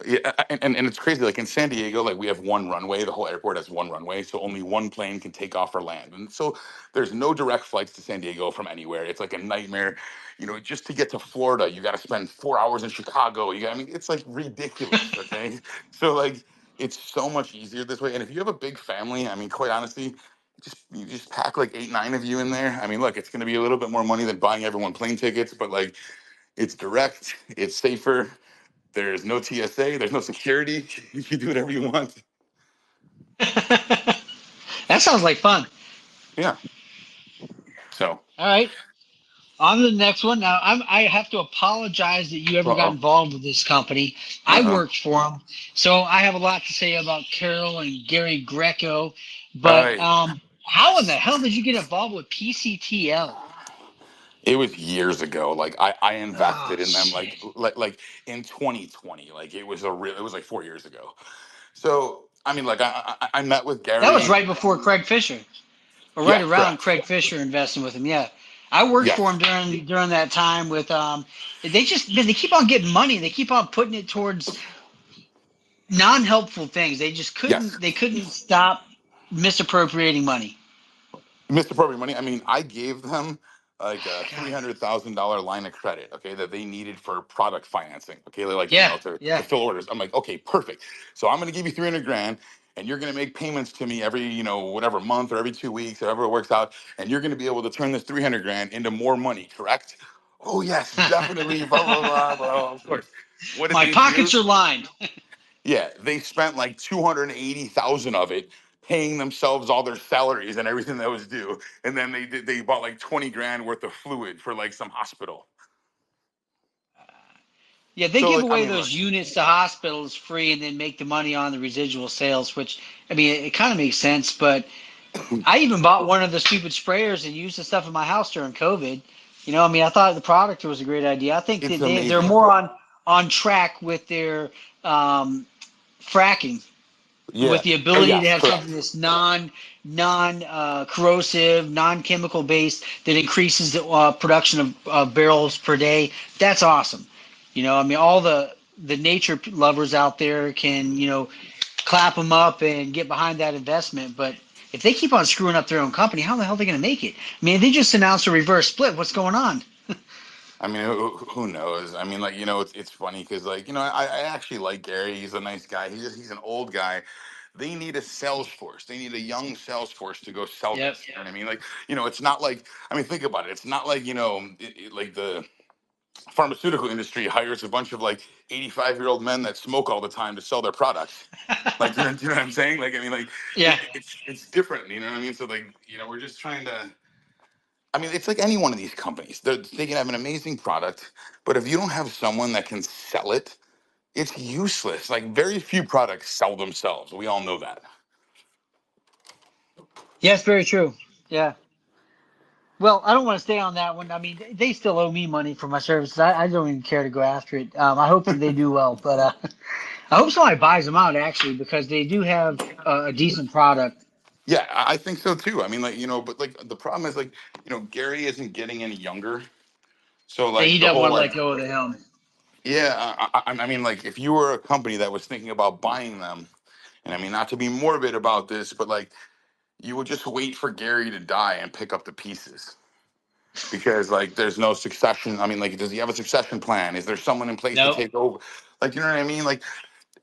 Speaker 2: Yeah, and it's crazy. Like in San Diego, like we have one runway. The whole airport has one runway, so only one plane can take off or land. And so there's no direct flights to San Diego from anywhere. It's like a nightmare. Just to get to Florida, you got to spend 4 hours in Chicago. I mean, it's like ridiculous. Okay, so like it's so much easier this way. And if you have a big family, I mean, quite honestly, you just pack like 8, 9 of you in there. I mean, look, it's going to be a little bit more money than buying everyone plane tickets, but like it's direct, it's safer. There's no TSA. There's no security. You can do whatever you want.
Speaker 1: That sounds like fun.
Speaker 2: Yeah. So.
Speaker 1: All right. On to the next one. Now, I have to apologize that you
Speaker 2: Uh
Speaker 1: ever got
Speaker 2: oh.
Speaker 1: involved with this company.
Speaker 2: Uh
Speaker 1: I
Speaker 2: oh.
Speaker 1: worked for them, so I have a lot to say about Carol and Gary Greco.
Speaker 2: All
Speaker 1: But
Speaker 2: right.
Speaker 1: how in the hell did you get involved with PCTL?
Speaker 2: It was years ago. Like I
Speaker 1: Oh
Speaker 2: invested in them
Speaker 1: shit.
Speaker 2: like in 2020. Like it was like 4 years ago. So I mean, like I met with
Speaker 1: That was
Speaker 2: Gary.
Speaker 1: right before Craig Fisher, or right
Speaker 2: Yeah,
Speaker 1: around
Speaker 2: correct.
Speaker 1: Craig Fisher investing with him. Yeah, I worked for
Speaker 2: Yes,
Speaker 1: him during that time with They just man, they keep on getting money. They keep on putting it towards non-helpful things. They just
Speaker 2: yes.
Speaker 1: couldn't stop misappropriating money.
Speaker 2: Misappropriating money. I mean, I gave them like a
Speaker 1: God.
Speaker 2: $300,000 line of credit, okay, that they needed for product financing, okay, like
Speaker 1: Yeah,
Speaker 2: to
Speaker 1: yeah.
Speaker 2: fill orders. I'm like, okay, perfect. So I'm going to give you 300 grand, and you're going to make payments to me every, whatever month or every 2 weeks, however it works out, and you're going to be able to turn this 300 grand into more money, correct? Oh yes, definitely. Blah blah blah blah. Of course. What did
Speaker 1: My
Speaker 2: they do?
Speaker 1: pockets are lined.
Speaker 2: Yeah, they spent like 280,000 of it paying themselves all their salaries and everything that was due, and then they bought like 20 grand worth of fluid for like some hospital.
Speaker 1: Yeah, they
Speaker 2: So
Speaker 1: give
Speaker 2: like I
Speaker 1: away
Speaker 2: mean, look,
Speaker 1: those units to hospitals free and then make the money on the residual sales, which I mean, it kind of makes sense. But I even bought one of the stupid sprayers and used the stuff in my house during COVID. I mean, I thought the product was a great idea. I think
Speaker 2: it's
Speaker 1: that they're
Speaker 2: amazing.
Speaker 1: more on track with their fracking, with
Speaker 2: Yeah.
Speaker 1: the
Speaker 2: Oh
Speaker 1: ability to
Speaker 2: yes,
Speaker 1: have something
Speaker 2: correct.
Speaker 1: that's non corrosive, non chemical based that increases the production of barrels per day. That's awesome. I mean, all the nature lovers out there can clap them up and get behind that investment. But if they keep on screwing up their own company, how the hell are they going to make it? I mean, they just announced a reverse split. What's going on?
Speaker 2: I mean, who knows? I mean, like it's funny because like I actually like Gary. He's a nice guy. He's an old guy. They need a sales force. They need a young sales force to go sell
Speaker 1: Yep.
Speaker 2: this. You know what I mean? Like it's not like I mean, think about it. It's not like like the pharmaceutical industry hires a bunch of like 85-year-old men that smoke all the time to sell their products. Like you know what I'm saying? Like I mean, like
Speaker 1: Yeah.
Speaker 2: it's different. You know what I mean? So like we're just trying to. I mean, it's like any one of these companies. They can have an amazing product, but if you don't have someone that can sell it, it's useless. Like very few products sell themselves. We all know that.
Speaker 1: Yes, very true. Yeah. Well, I don't want to stay on that one. I mean, they still owe me money for my services. I don't even care to go after it. I hope that they do well, but I hope somebody buys them out actually because they do have a decent product.
Speaker 2: Yeah, I think so too. I mean, like but like the problem is like Gary isn't getting any younger. So
Speaker 1: And
Speaker 2: like
Speaker 1: he
Speaker 2: the
Speaker 1: doesn't
Speaker 2: whole
Speaker 1: want to
Speaker 2: like
Speaker 1: let go of the helm.
Speaker 2: yeah, I mean like if you were a company that was thinking about buying them, and I mean not to be morbid about this, but like you would just wait for Gary to die and pick up the pieces because like there's no succession. I mean, like, does he have a succession plan? Is there someone in place to
Speaker 1: Nope.
Speaker 2: take over? Like, you know what I mean? Like,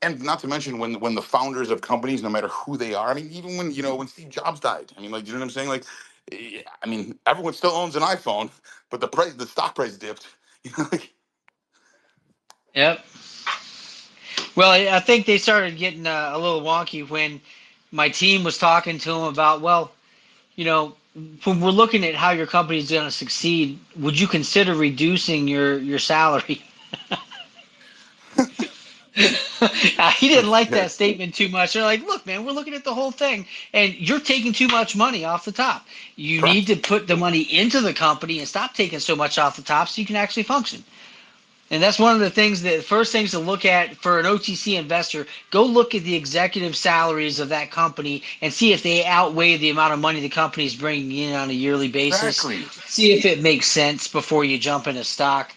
Speaker 2: and not to mention when the founders of companies, no matter who they are, I mean, even when when Steve Jobs died, I mean, like, you know what I'm saying? Like, I mean, everyone still owns an iPhone, but the stock price dipped. Like,
Speaker 1: Yep. Well, I think they started getting a little wonky when my team was talking to him about, well, you know, when we're looking at how your company is going to succeed, would you consider reducing your salary? He didn't like
Speaker 2: yeah,
Speaker 1: that statement too much. They're like, look, man, we're looking at the whole thing, and you're taking too much money off the top. You need
Speaker 2: correct.
Speaker 1: to put the money into the company and stop taking so much off the top so you can actually function. And that's one of the things that first things to look at for an OTC investor. Go look at the executive salaries of that company and see if they outweigh the amount of money the company is bringing in on a yearly basis.
Speaker 2: Exactly.
Speaker 1: See if it makes sense before you jump into stock.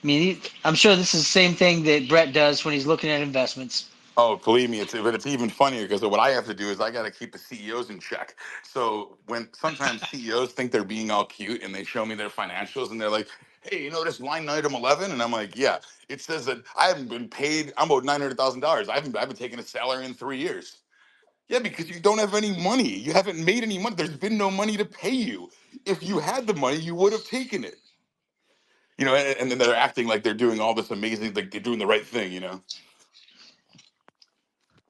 Speaker 1: I mean, I'm sure this is the same thing that Brett does when he's looking at investments.
Speaker 2: Oh, believe me, it's even funnier because what I have to do is I got to keep the CEOs in check. So when sometimes CEOs think they're being all cute and they show me their financials and they're like, "Hey, you know this line item 11?" And I'm like, "Yeah, it says that I haven't been paid. I'm about $900,000. I've been taking a salary in 3 years." Yeah, because you don't have any money. You haven't made any money. There's been no money to pay you. If you had the money, you would have taken it. And then they're acting like they're doing all this amazing, like they're doing the right thing.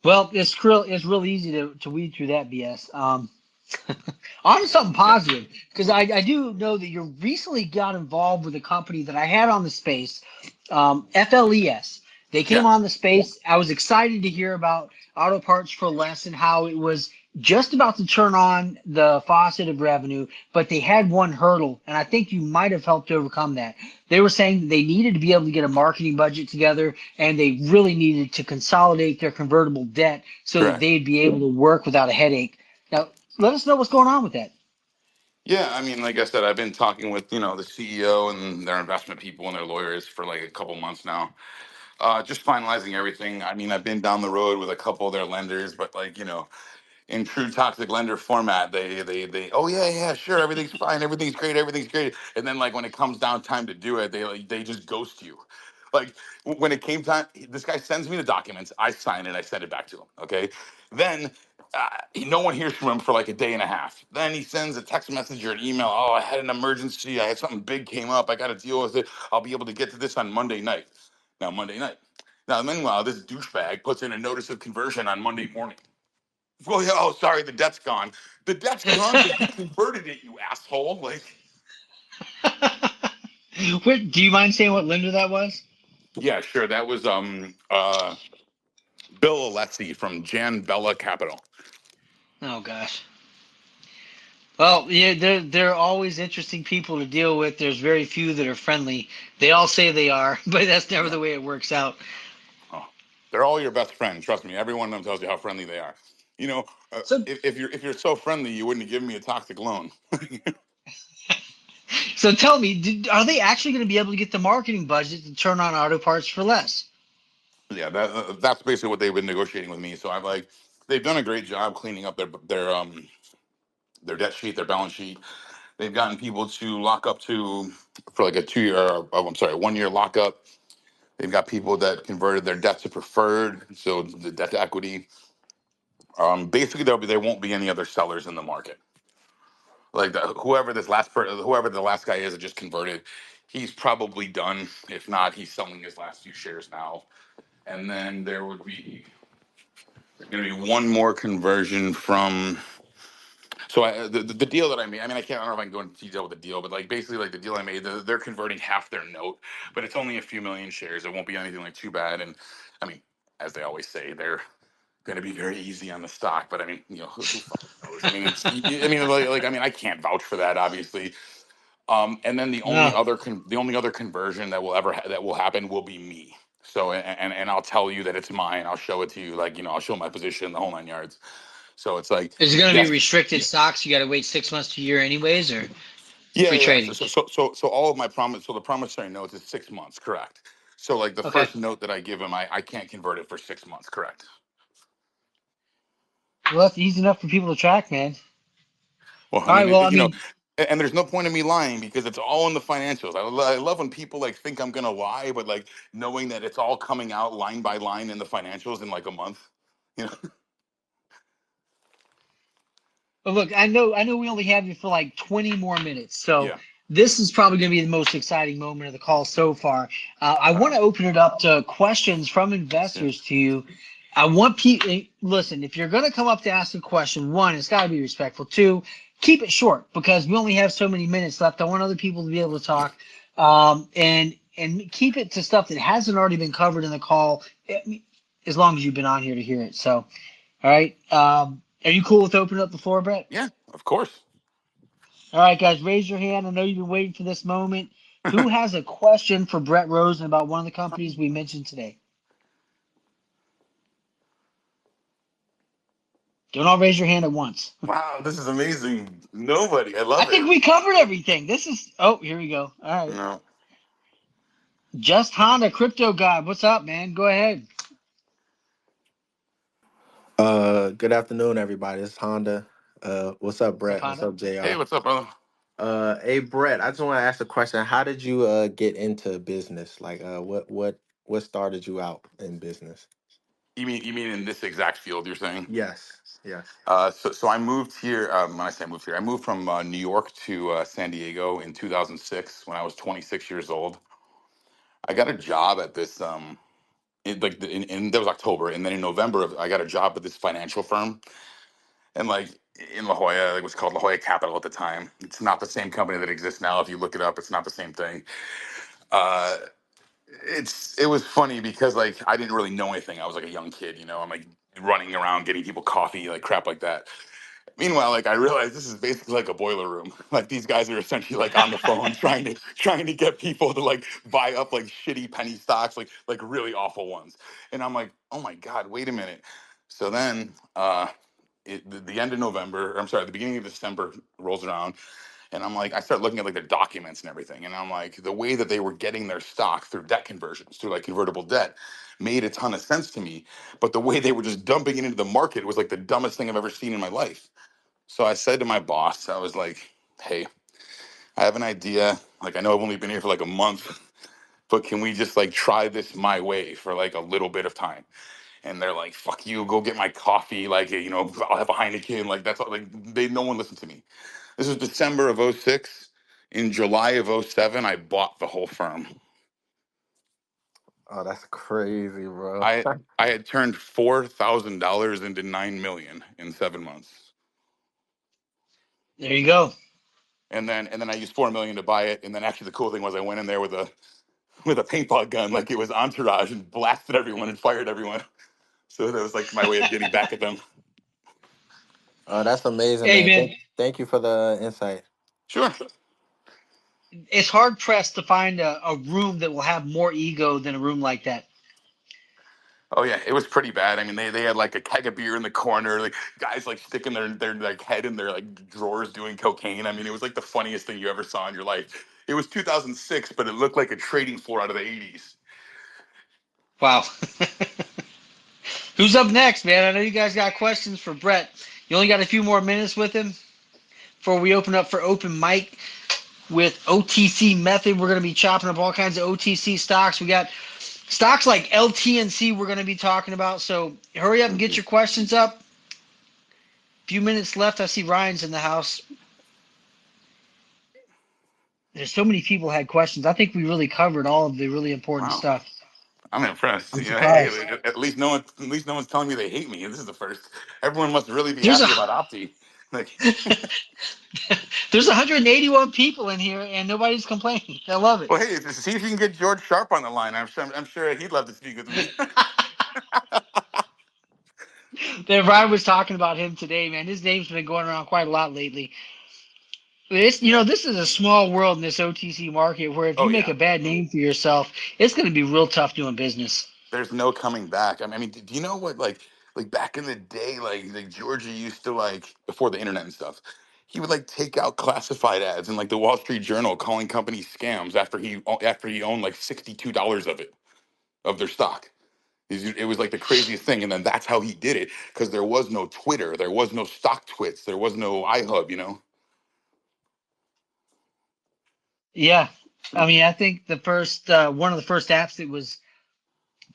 Speaker 1: Well, it's real easy to weed through that BS. On to something positive, because I do know that you recently got involved with a company that I had on the space, FLES. They came
Speaker 2: Yeah.
Speaker 1: on the space. I was excited to hear about auto parts for less and how it was just about to turn on the faucet of revenue, but they had one hurdle, and I think you might have helped overcome that. They were saying that they needed to be able to get a marketing budget together, and they really needed to consolidate their convertible debt so that
Speaker 2: Correct.
Speaker 1: they'd be able to work without a headache. Now, let us know what's going on with that.
Speaker 2: Yeah, I mean, like I said, I've been talking with the CEO and their investment people and their lawyers for like a couple months now, just finalizing everything. I mean, I've been down the road with a couple of their lenders, but like in true toxic lender format, they oh yeah, sure, everything's fine, everything's great, and then like when it comes down time to do it, they just ghost you. Like when it came time, this guy sends me the documents, I sign it, I send it back to him. Okay, then no one hears from him for like a day and a half. Then he sends a text message or an email. Oh, I had an emergency. I had something big came up. I got to deal with it. I'll be able to get to this on Monday night. Now Monday night. Now meanwhile, this douchebag puts in a notice of conversion on Monday morning. Well, yeah, oh, sorry, the debt's gone. The debt's gone, but you converted it, you asshole. Like,
Speaker 1: Do you mind saying what lender that was?
Speaker 2: yeah, sure. That was Bill Alessi from Jan Bella Capital.
Speaker 1: Oh gosh. Well, yeah, they're always interesting people to deal with. There's very few that are friendly. They all say they are, but that's never
Speaker 2: Yeah.
Speaker 1: the way it works out.
Speaker 2: Oh, they're all your best friends. Trust me. Every one of them tells you how friendly they are.
Speaker 1: So,
Speaker 2: If you're so friendly, you wouldn't have given me a toxic loan.
Speaker 1: so tell me, are they actually going to be able to get the marketing budget to turn on auto parts for less?
Speaker 2: Yeah, that's basically what they've been negotiating with me. So I'm like, they've done a great job cleaning up their debt sheet, their balance sheet. They've gotten people to lock up for like a 2 year, I'm sorry, 1 year lockup. They've got people that converted their debt to preferred, so the debt to equity. Basically, there won't be any other sellers in the market. Like whoever the last guy is that just converted, he's probably done. If not, he's selling his last few shares now. And then there would be going to be one more conversion from. So the deal that I made, I don't know if I can go into detail with the deal, but like basically like the deal I made, they're converting half their note, but it's only a few million shares. It won't be anything like too bad. And I mean, as they always say, they're going to be very easy on the stock. But I mean, who fucking knows? I mean, I can't vouch for that, obviously. And then
Speaker 1: No.
Speaker 2: the only other conversion that that will happen will be me. So and I'll tell you that it's mine. I'll show it to you, like I'll show my position, the whole 9 yards. So it's like,
Speaker 1: Is it going to be
Speaker 2: yes,
Speaker 1: restricted stocks? You got to wait 6 months to a year anyways, or
Speaker 2: yeah,
Speaker 1: free
Speaker 2: yeah. So
Speaker 1: trading?
Speaker 2: all of my promise, so the promissory notes is 6 months, correct? So like the
Speaker 1: Okay.
Speaker 2: first note that I give him, I can't convert it for 6 months, correct?
Speaker 1: Well, that's easy enough for people to track, man.
Speaker 2: Well, I
Speaker 1: All right.
Speaker 2: mean,
Speaker 1: Well, I mean,
Speaker 2: and there's no point in me lying because it's all in the financials. I love when people like think I'm gonna lie, but like knowing that it's all coming out line by line in the financials in like a month. You know?
Speaker 1: but look, I know we only have you for like 20 more minutes, so
Speaker 2: Yeah.
Speaker 1: this is probably going to be the most exciting moment of the call so far. I want
Speaker 2: Uh,
Speaker 1: to open it up to questions from
Speaker 2: yeah.
Speaker 1: investors to you. I want people, listen, if you're going to come up to ask a question, one, it's got to be respectful. Two, keep it short because we only have so many minutes left. I want other people to be able to talk, and keep it to stuff that hasn't already been covered in the call, as long as you've been on here to hear it. So, all right. Are you cool with opening up the floor, Brett?
Speaker 2: Yeah. Of course.
Speaker 1: All right, guys, raise your hand. I know you've been waiting for this moment. Who has a question for Brett Rosen about one of the companies we mentioned today? Don't all raise your hand at once.
Speaker 2: Wow, this is amazing. Nobody. I
Speaker 1: I
Speaker 2: love it.
Speaker 1: think we covered everything. Oh, here we go. All right.
Speaker 2: No.
Speaker 1: Just Honda, Crypto God. What's up, man? Go ahead.
Speaker 3: Good afternoon, everybody. It's Honda. What's up,
Speaker 1: What's up,
Speaker 3: Brett? What's
Speaker 1: Honda?
Speaker 3: up,
Speaker 2: Hey,
Speaker 3: JR?
Speaker 2: what's up, brother?
Speaker 3: Hey, Brett. I just want to ask a question. How did you get into business? Like, what started you out in business?
Speaker 2: You mean in this exact field? You're saying?
Speaker 3: Yes, yes.
Speaker 2: So I moved here. When I say I moved here, I moved from New York to San Diego in 2006 when I was 26 years old. I got a job at this that was October, and then in November I got a job at this financial firm, and like in La Jolla, it was called La Jolla Capital at the time. It's not the same company that exists now. If you look it up, it's not the same thing. Uh, it was funny because like I didn't really know anything. I was like a young kid, I'm like running around getting people coffee, like crap like that. Meanwhile, like I realized this is basically like a boiler room. Like these guys are essentially like on the phone trying to get people to like buy up like shitty penny stocks, like really awful ones. And I'm like, oh my god, wait a minute. So then the end of November, I'm sorry, the beginning of December rolls around, and I'm like, I start looking at like the documents and everything, and I'm like, the way that they were getting their stock through debt conversions, through like convertible debt, made a ton of sense to me. But the way they were just dumping it into the market was like the dumbest thing I've ever seen in my life. So I said to my boss, I was like, hey, I have an idea. Like, I know I've only been here for like a month, but can we just like try this my way for like a little bit of time? And they're like, fuck you, go get my coffee. Like, I'll have a Heineken. Like, that's all, like, no one listened to me. This was December of '06. In July of '07, I bought the whole firm.
Speaker 3: Oh, that's crazy, bro.
Speaker 2: I had turned $4,000 into $9 million in 7 months.
Speaker 1: There you go.
Speaker 2: And then I used $4 million to buy it. And then actually the cool thing was I went in there with a paintball gun, like it was Entourage, and blasted everyone and fired everyone. So that was like my way of getting back at them.
Speaker 3: Oh, that's amazing,
Speaker 1: Hey,
Speaker 3: man.
Speaker 1: man.
Speaker 3: Thank you for the insight.
Speaker 2: Sure.
Speaker 1: It's hard pressed to find a room that will have more ego than a room like that.
Speaker 2: Oh yeah, it was pretty bad. I mean, they had like a keg of beer in the corner, like guys like sticking their like head in their like drawers doing cocaine. I mean, it was like the funniest thing you ever saw in your life. It was 2006, but it looked like a trading floor out of the 80s.
Speaker 1: Wow. Who's up next, man? I know you guys got questions for Brett. You only got a few more minutes with him before we open up for open mic with OTC Method. We're going to be chopping up all kinds of OTC stocks. We got stocks like LTNC we're going to be talking about. So hurry up and get your questions up. Few minutes left. I see Ryan's in the house. There's so many people had questions. I think we really covered all of the really important
Speaker 2: Wow,
Speaker 1: stuff.
Speaker 2: I'm impressed.
Speaker 1: I'm
Speaker 2: Hey,
Speaker 1: surprised.
Speaker 2: at least no one's telling me they hate me. This is the first. Everyone must really be
Speaker 1: There's
Speaker 2: happy about Opti. Like,
Speaker 1: there's 181 people in here and nobody's complaining. I love it.
Speaker 2: well, hey, see if you can get George Sharp on the line. I'm sure he'd love to speak with me.
Speaker 1: Then Ryan was talking about him today, man. His name's been going around quite a lot lately. This is a small world in this OTC market where if
Speaker 2: Oh
Speaker 1: you make
Speaker 2: yeah.
Speaker 1: a bad name for yourself, it's going to be real tough doing business.
Speaker 2: There's no coming back. I mean, do you know what like back in the day, like Georgia used to like before the internet and stuff, he would like take out classified ads in like the Wall Street Journal calling companies scams after he owned like $62 of their stock. It was like the craziest thing, and then that's how he did it because there was no Twitter, there was no stock twits, there was no iHub.
Speaker 1: Yeah. I mean, I think the first one of the first apps that was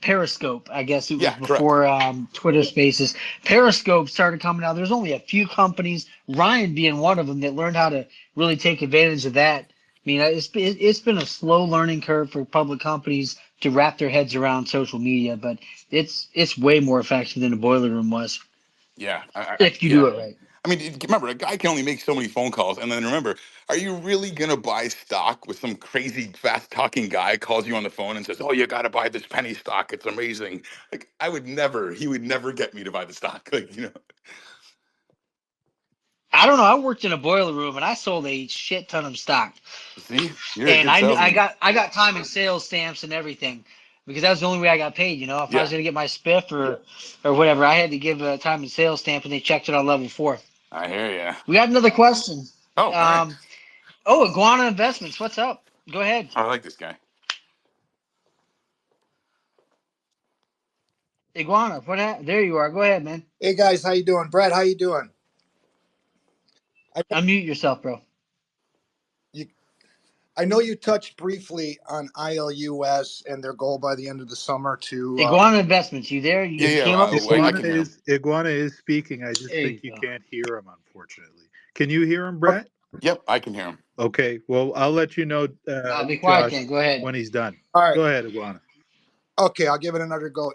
Speaker 1: Periscope. I guess it was
Speaker 2: Yeah, correct.
Speaker 1: before Twitter Spaces. Periscope started coming out. There's only a few companies, Ryan being one of them, that learned how to really take advantage of that. I mean, it's been a slow learning curve for public companies to wrap their heads around social media, but it's way more effective than the boiler room was
Speaker 2: Yeah,
Speaker 1: if you do
Speaker 2: yeah.
Speaker 1: it right.
Speaker 2: I mean, remember, a guy can only make so many phone calls. And then remember, are you really going to buy stock with some crazy fast talking guy calls you on the phone and says, oh, you got to buy this penny stock. It's amazing. Like, he would never get me to buy the stock. Like.
Speaker 1: I don't know. I worked in a boiler room and I sold a shit ton of stock.
Speaker 2: See, you're a
Speaker 1: And
Speaker 2: good salesman.
Speaker 1: I got time and sales stamps and everything because that was the only way I got paid. If I was
Speaker 2: Yeah,
Speaker 1: going to get my spiff or whatever, I had to give a time and sales stamp, and they checked it on level 4.
Speaker 2: I hear you.
Speaker 1: We got another question.
Speaker 2: Oh, all right.
Speaker 1: Iguana Investments, what's up? Go ahead.
Speaker 2: I like this guy.
Speaker 1: Iguana, there you are. Go ahead, man.
Speaker 4: Hey guys, how you doing? Brett, how you doing?
Speaker 1: Unmute yourself, bro.
Speaker 4: I know you touched briefly on ILUS and their goal by the end of the summer to
Speaker 1: Iguana Investments, you there? You
Speaker 2: Yeah,
Speaker 1: came up with
Speaker 2: I
Speaker 5: Iguana
Speaker 2: can hear him.
Speaker 5: is speaking. I just
Speaker 1: There
Speaker 5: think
Speaker 1: you
Speaker 5: you
Speaker 1: go.
Speaker 5: can't hear him, unfortunately. Can you hear him, Brett?
Speaker 2: Yep, I can hear him.
Speaker 5: Okay. Well, I'll let you know,
Speaker 1: Be quiet
Speaker 5: Josh,
Speaker 1: then. Go ahead.
Speaker 5: when he's done.
Speaker 4: all right.
Speaker 5: Go ahead, Iguana.
Speaker 4: Okay, I'll give it another go.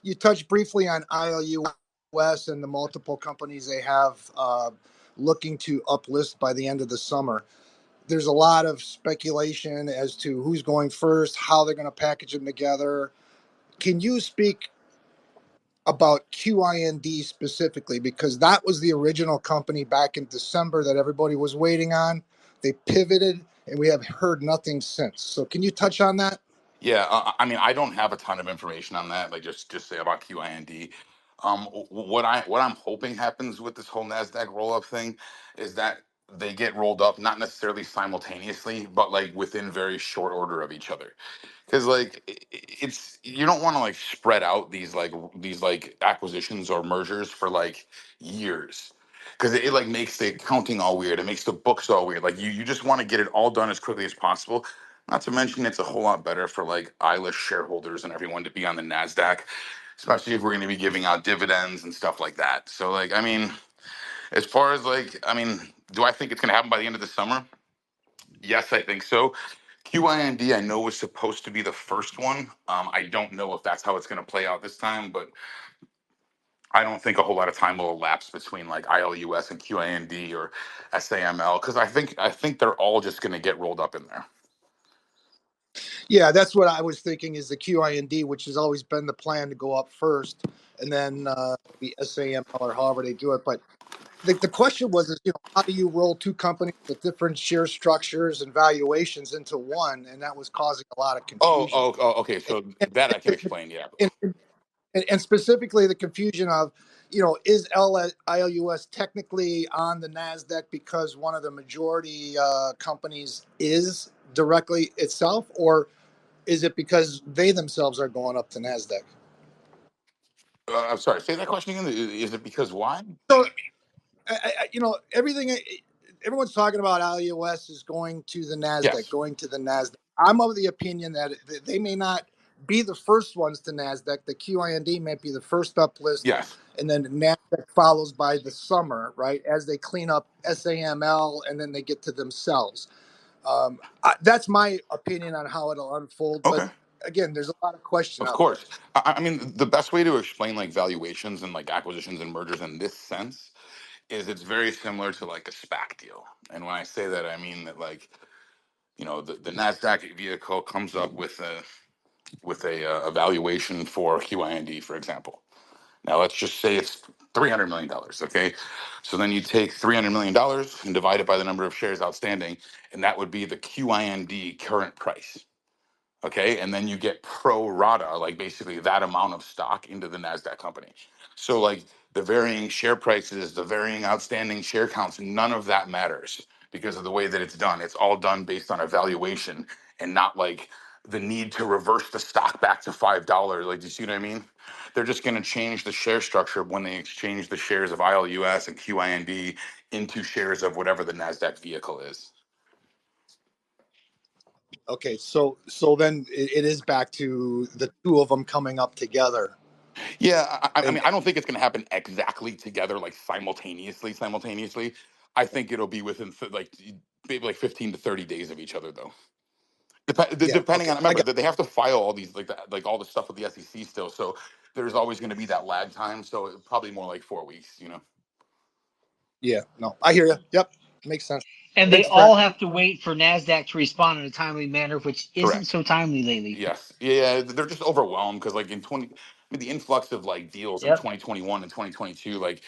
Speaker 4: You touched briefly on ILUS and the multiple companies they have looking to uplist by the end of the summer. There's a lot of speculation as to who's going first, how they're going to package them together. Can you speak about QIND specifically, because that was the original company back in December that everybody was waiting on. They pivoted, and we have heard nothing since. So can you touch on that?
Speaker 2: Yeah, I mean, I don't have a ton of information on that. Like, just say about QIND. What I'm hoping happens with this whole Nasdaq roll up thing is that they get rolled up, not necessarily simultaneously, but like within very short order of each other. Because like it's you don't want to like spread out these like acquisitions or mergers for like years. Because it like makes the accounting all weird. It makes the books all weird. Like you just want to get it all done as quickly as possible. Not to mention, it's a whole lot better for like ILUS shareholders and everyone to be on the Nasdaq, especially if we're going to be giving out dividends and stuff like that. So, like, I mean, as far as like, I mean, do I think it's going to happen by the end of the summer? Yes, I think so. QIND, I know was supposed to be the first one. I don't know if that's how it's going to play out this time, but I don't think a whole lot of time will elapse between like ILUS and QIND or SAML because I think they're all just going to get rolled up in there.
Speaker 4: Yeah, that's what I was thinking is the QIND, which has always been the plan to go up first, and then the SAML or however they do it. But the question was, is, how do you roll two companies with different share structures and valuations into one? And that was causing a lot of confusion.
Speaker 2: Okay. So that I can explain. Yeah.
Speaker 4: And, and specifically the confusion of, is ILUS technically on the NASDAQ because one of the majority companies is directly itself, or is it because they themselves are going up to NASDAQ?
Speaker 2: I'm sorry. Say that question again. Is it because why?
Speaker 4: So, everyone's talking about ILUS is going to the
Speaker 2: Yes.
Speaker 4: NASDAQ. I'm of the opinion that they may not be the first ones to NASDAQ. The QIND may be the first up list,
Speaker 2: Yes.
Speaker 4: and then NASDAQ follows by the summer, right? As they clean up SAML and then they get to themselves. That's my opinion on how it'll unfold. But
Speaker 2: Okay.
Speaker 4: again, there's a lot of question
Speaker 2: Of
Speaker 4: out there.
Speaker 2: course. I mean, the best way to explain like valuations and like acquisitions and mergers in this sense is it's very similar to like a SPAC deal. And when I say that, I mean that like the Nasdaq vehicle comes up with a valuation for QIND, for example. Now let's just say it's $300 million. Okay, so then you take $300 million and divide it by the number of shares outstanding, and that would be the QIND current price. Okay, and then you get pro rata, like basically that amount of stock into the Nasdaq company. So like the varying share prices, the varying outstanding share counts, none of that matters because of the way that it's done. It's all done based on a valuation and not like the need to reverse the stock back to $5. Like, do you see what I mean? They're just going to change the share structure when they exchange the shares of ILUS and QIND into shares of whatever the Nasdaq vehicle is.
Speaker 4: Okay, so then it is back to the two of them coming up together.
Speaker 2: Yeah, I
Speaker 4: And
Speaker 2: mean, I don't think it's going to happen exactly together, like simultaneously. Simultaneously, I think it'll be within like maybe like 15 to 30 days of each other, though.
Speaker 4: yeah,
Speaker 2: Depending
Speaker 4: okay,
Speaker 2: on, remember that they have to file all these like all the stuff with the SEC still, so there's always going to be that lag time. So probably more like 4 weeks.
Speaker 4: yeah, no, I hear you. Yep, makes sense.
Speaker 1: And they
Speaker 4: Thanks, Brett.
Speaker 1: all have to wait for NASDAQ to respond in a timely manner, which isn't
Speaker 2: Correct.
Speaker 1: so timely lately.
Speaker 2: Yes. Yeah, they're just overwhelmed because like I mean, the influx of like deals in
Speaker 1: Yep.
Speaker 2: 2021 and 2022, like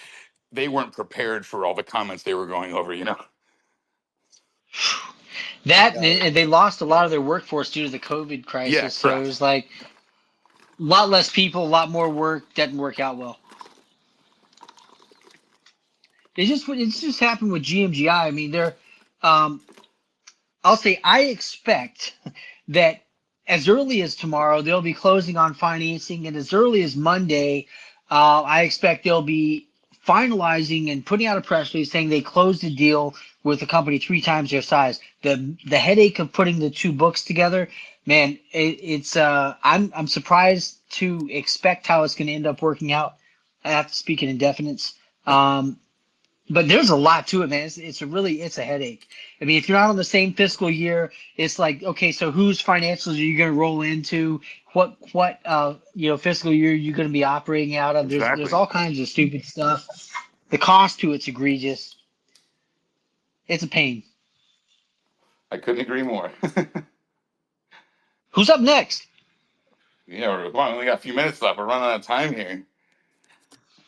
Speaker 2: they weren't prepared for all the comments they were going over.
Speaker 1: That
Speaker 4: Yeah,
Speaker 1: and they lost a lot of their workforce due to the COVID
Speaker 2: Yeah,
Speaker 1: crisis. So it
Speaker 2: correct.
Speaker 1: was like a lot less people, a lot more work. Didn't work out well. It's just happened with GMGI. I mean, um, I'll say I expect that as early as tomorrow they'll be closing on financing, and as early as Monday, I expect they'll be finalizing and putting out a press release saying they closed a deal with a company 3 times their size. The headache of putting the two books together, man, it's I'm surprised to expect how it's going to end up working out. I have to speak in indefinites. But there's a lot to it, man. It's a headache. I mean, if you're not on the same fiscal year, it's like, okay, so whose financials are you going to roll into? What fiscal year are you going to be operating out of? There's
Speaker 2: Exactly.
Speaker 1: all kinds of stupid stuff. The cost to it's egregious. It's a pain.
Speaker 2: I couldn't agree more.
Speaker 1: Who's up next?
Speaker 2: Yeah, come on, we only got a few minutes left. We're running out of time here.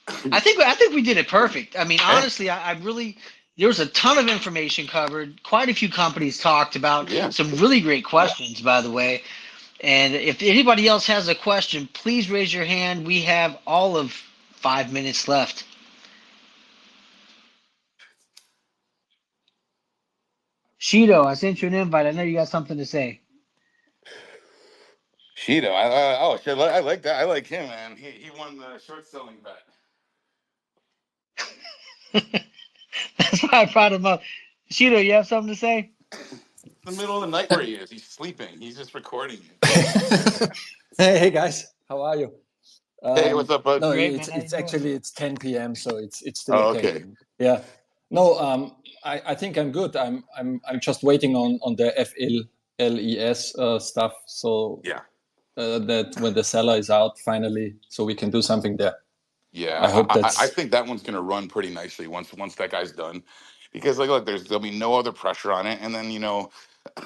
Speaker 1: I think we did it perfect. I mean, honestly, I really there was a ton of information covered. Quite a few companies talked about
Speaker 2: Yeah.
Speaker 1: some really great questions, by the way. And if anybody else has a question, please raise your hand. We have all of 5 minutes left. Shido, I sent you an invite. I know you got something to say.
Speaker 2: Cheeto, oh shit, I like that. I like him, man. He won the short selling bet.
Speaker 1: That's why I brought him up. Shido, you have something to say?
Speaker 2: The middle of the night where he is. He's sleeping. He's just recording.
Speaker 6: Hey guys, how are you?
Speaker 2: Hey, what's up, bud?
Speaker 6: No,
Speaker 1: Great, man.
Speaker 6: it's
Speaker 1: How you
Speaker 6: it's
Speaker 1: doing?
Speaker 6: actually it's 10 p.m. so it's still
Speaker 2: Oh,
Speaker 6: okay.
Speaker 2: okay.
Speaker 6: Yeah. No, I think I'm good. I'm just waiting on the FLES stuff, so
Speaker 2: Yeah.
Speaker 6: that when the seller is out finally, so we can do something there.
Speaker 2: Yeah,
Speaker 6: I hope
Speaker 2: I
Speaker 6: that's
Speaker 2: think that one's gonna run pretty nicely once that guy's done, because like look, there'll be no other pressure on it, and then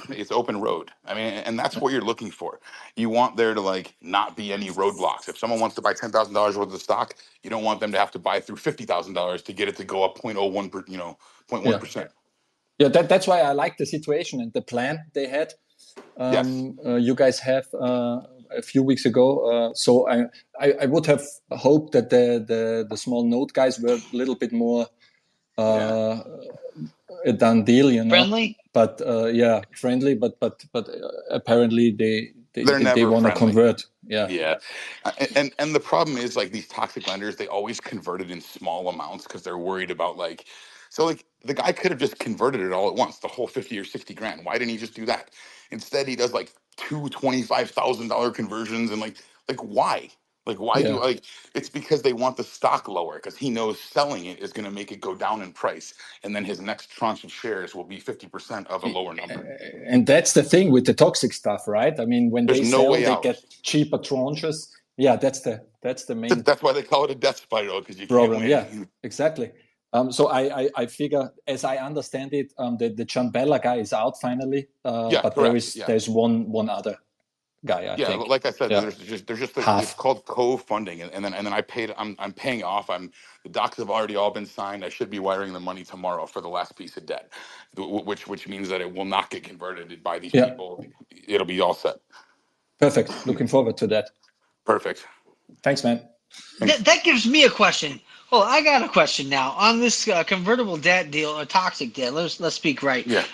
Speaker 2: it's open road. I mean, and that's what you're looking for. You want there to like not be any roadblocks. If someone wants to buy $10,000 worth of stock, you don't want them to have to buy through $50,000 to get it to go up 0.01 per, 0.1%.
Speaker 6: yeah. That's why I like the situation and the plan they had.
Speaker 2: Yes.
Speaker 6: You guys have a few weeks ago. So I would have hoped that the small note guys were a little bit more
Speaker 2: Yeah.
Speaker 6: a done deal,
Speaker 1: Friendly?
Speaker 6: But friendly. But apparently
Speaker 2: They're
Speaker 6: they
Speaker 2: never
Speaker 6: want to
Speaker 2: friendly.
Speaker 6: convert. Yeah.
Speaker 2: Yeah, and the problem is like these toxic lenders, they always convert it in small amounts because they're worried about like, so like the guy could have just converted it all at once, the whole 50 or 60 grand. Why didn't he just do that? Instead, he does like two $25,000 conversions and like why? Like why do
Speaker 6: Yeah.
Speaker 2: like it's because they want the stock lower because he knows selling it is going to make it go down in price, and then his next tranche of shares will be 50% of a lower number.
Speaker 6: And that's the thing with the toxic stuff, right? I mean, when
Speaker 2: There's
Speaker 6: they
Speaker 2: no
Speaker 6: sell,
Speaker 2: way
Speaker 6: they
Speaker 2: out.
Speaker 6: get cheaper tranches. Yeah, that's the main
Speaker 2: That's why they call it a death spiral because you can't
Speaker 6: problem.
Speaker 2: win.
Speaker 6: Yeah, exactly. So I figure, as I understand it, the John Bella guy is out finally.
Speaker 2: Yeah,
Speaker 6: But
Speaker 2: correct. Yeah.
Speaker 6: there's one other guy, I
Speaker 2: Yeah,
Speaker 6: think.
Speaker 2: like I said,
Speaker 6: Yeah.
Speaker 2: there's just it's
Speaker 6: Half.
Speaker 2: called co-funding, and then I'm paying off. The docs have already all been signed. I should be wiring the money tomorrow for the last piece of debt, which means that it will not get converted by these
Speaker 6: Yeah.
Speaker 2: people. It'll be all set.
Speaker 6: Perfect. Looking forward to that.
Speaker 2: Perfect.
Speaker 6: Thanks, man.
Speaker 1: That gives me a question. Well, I got a question now on this convertible debt deal or toxic debt. Let's speak right.
Speaker 2: Yeah.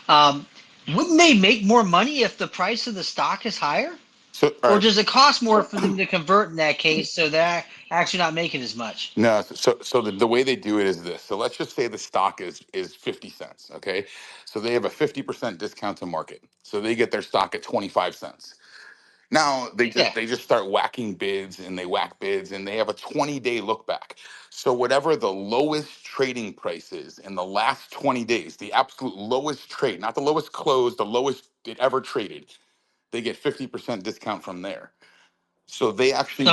Speaker 1: Wouldn't they make more money if the price of the stock is higher?
Speaker 2: So all
Speaker 1: Or
Speaker 2: right.
Speaker 1: does it cost more for them to convert in that case, so they're actually not making as much?
Speaker 2: No, so the way they do it is this. So let's just say the stock is 50 cents. Okay, so they have a 50% discount to market. So they get their stock at 25 cents. Now
Speaker 1: Yeah.
Speaker 2: they just start whacking bids and they whack bids and they have a 20-day look back. So whatever the lowest trading price is in the last 20 days, the absolute lowest trade, not the lowest close, the lowest it ever traded, they get 50% discount from there. So they actually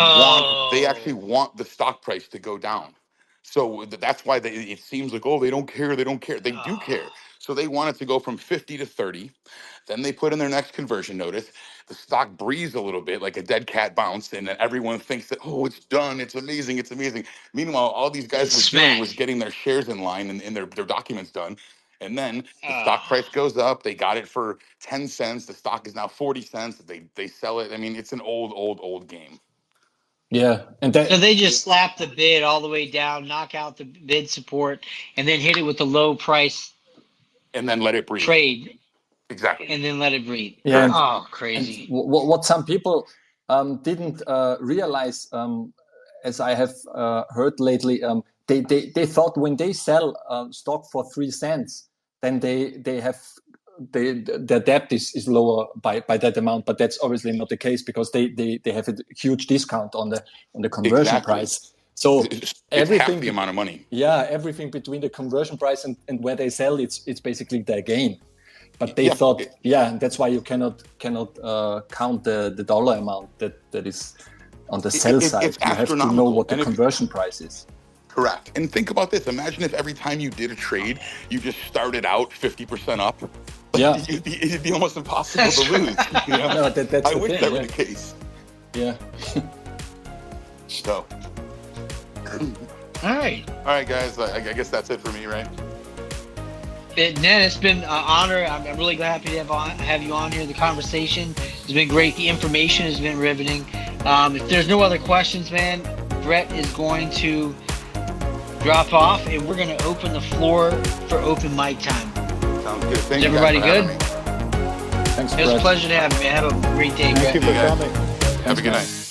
Speaker 2: want the stock price to go down. So that's why it seems like, oh, they don't care. They don't care. They do care. So they want it to go from 50 to 30. Then they put in their next conversion notice. The stock breathes a little bit like a dead cat bounce, and then everyone thinks that, oh, it's done. It's amazing. It's amazing. Meanwhile, all these guys were doing was
Speaker 1: Smash.
Speaker 2: getting their shares in line and their documents done. And then the stock price goes up. They got it for 10 cents. The stock is now 40 cents. They sell it. I mean, it's an old game.
Speaker 6: Yeah, and
Speaker 1: So they just slap the bid all the way down, knock out the bid support, and then hit it with the low price
Speaker 2: And then let it breathe.
Speaker 1: trade,
Speaker 2: Exactly.
Speaker 1: and then let it breathe.
Speaker 6: Yeah,
Speaker 1: Oh, crazy.
Speaker 6: what some people didn't realize, as I have heard lately, they thought when they sell stock for 3 cents, then they have their debt is lower by that amount, but that's obviously not the case because they have a huge discount on the conversion price. So
Speaker 2: it's
Speaker 6: everything
Speaker 2: half the amount of money.
Speaker 6: Yeah, everything between the conversion price and where they sell, it's basically their gain. But they thought, that's why you cannot count the dollar amount that is on the sell side.
Speaker 2: It's
Speaker 6: you have to know what the conversion price is.
Speaker 2: Correct. And think about this. Imagine if every time you did a trade, you just started out 50% up.
Speaker 6: Yeah.
Speaker 2: It'd be almost impossible to lose. You know?
Speaker 6: No, that's
Speaker 2: I
Speaker 6: the
Speaker 2: wish
Speaker 6: thing,
Speaker 2: that were the case.
Speaker 6: Yeah.
Speaker 2: So,
Speaker 1: All right.
Speaker 2: All right, guys. I guess that's it for me, right?
Speaker 1: Nan, it's been an honor. I'm really happy to have you on here. The conversation has been great. The information has been riveting. If there's no other questions, man, Brett is going to drop off, and we're going to open the floor for open mic time.
Speaker 2: Sounds good. Thank
Speaker 1: Is
Speaker 2: you guys
Speaker 1: everybody
Speaker 2: for
Speaker 1: good?
Speaker 2: having me.
Speaker 6: Thanks,
Speaker 1: It was a
Speaker 6: Brett.
Speaker 1: pleasure to have you, man. Have a great day,
Speaker 5: Thank
Speaker 1: Brett.
Speaker 5: you for
Speaker 2: guys.
Speaker 5: coming.
Speaker 2: Have a good night.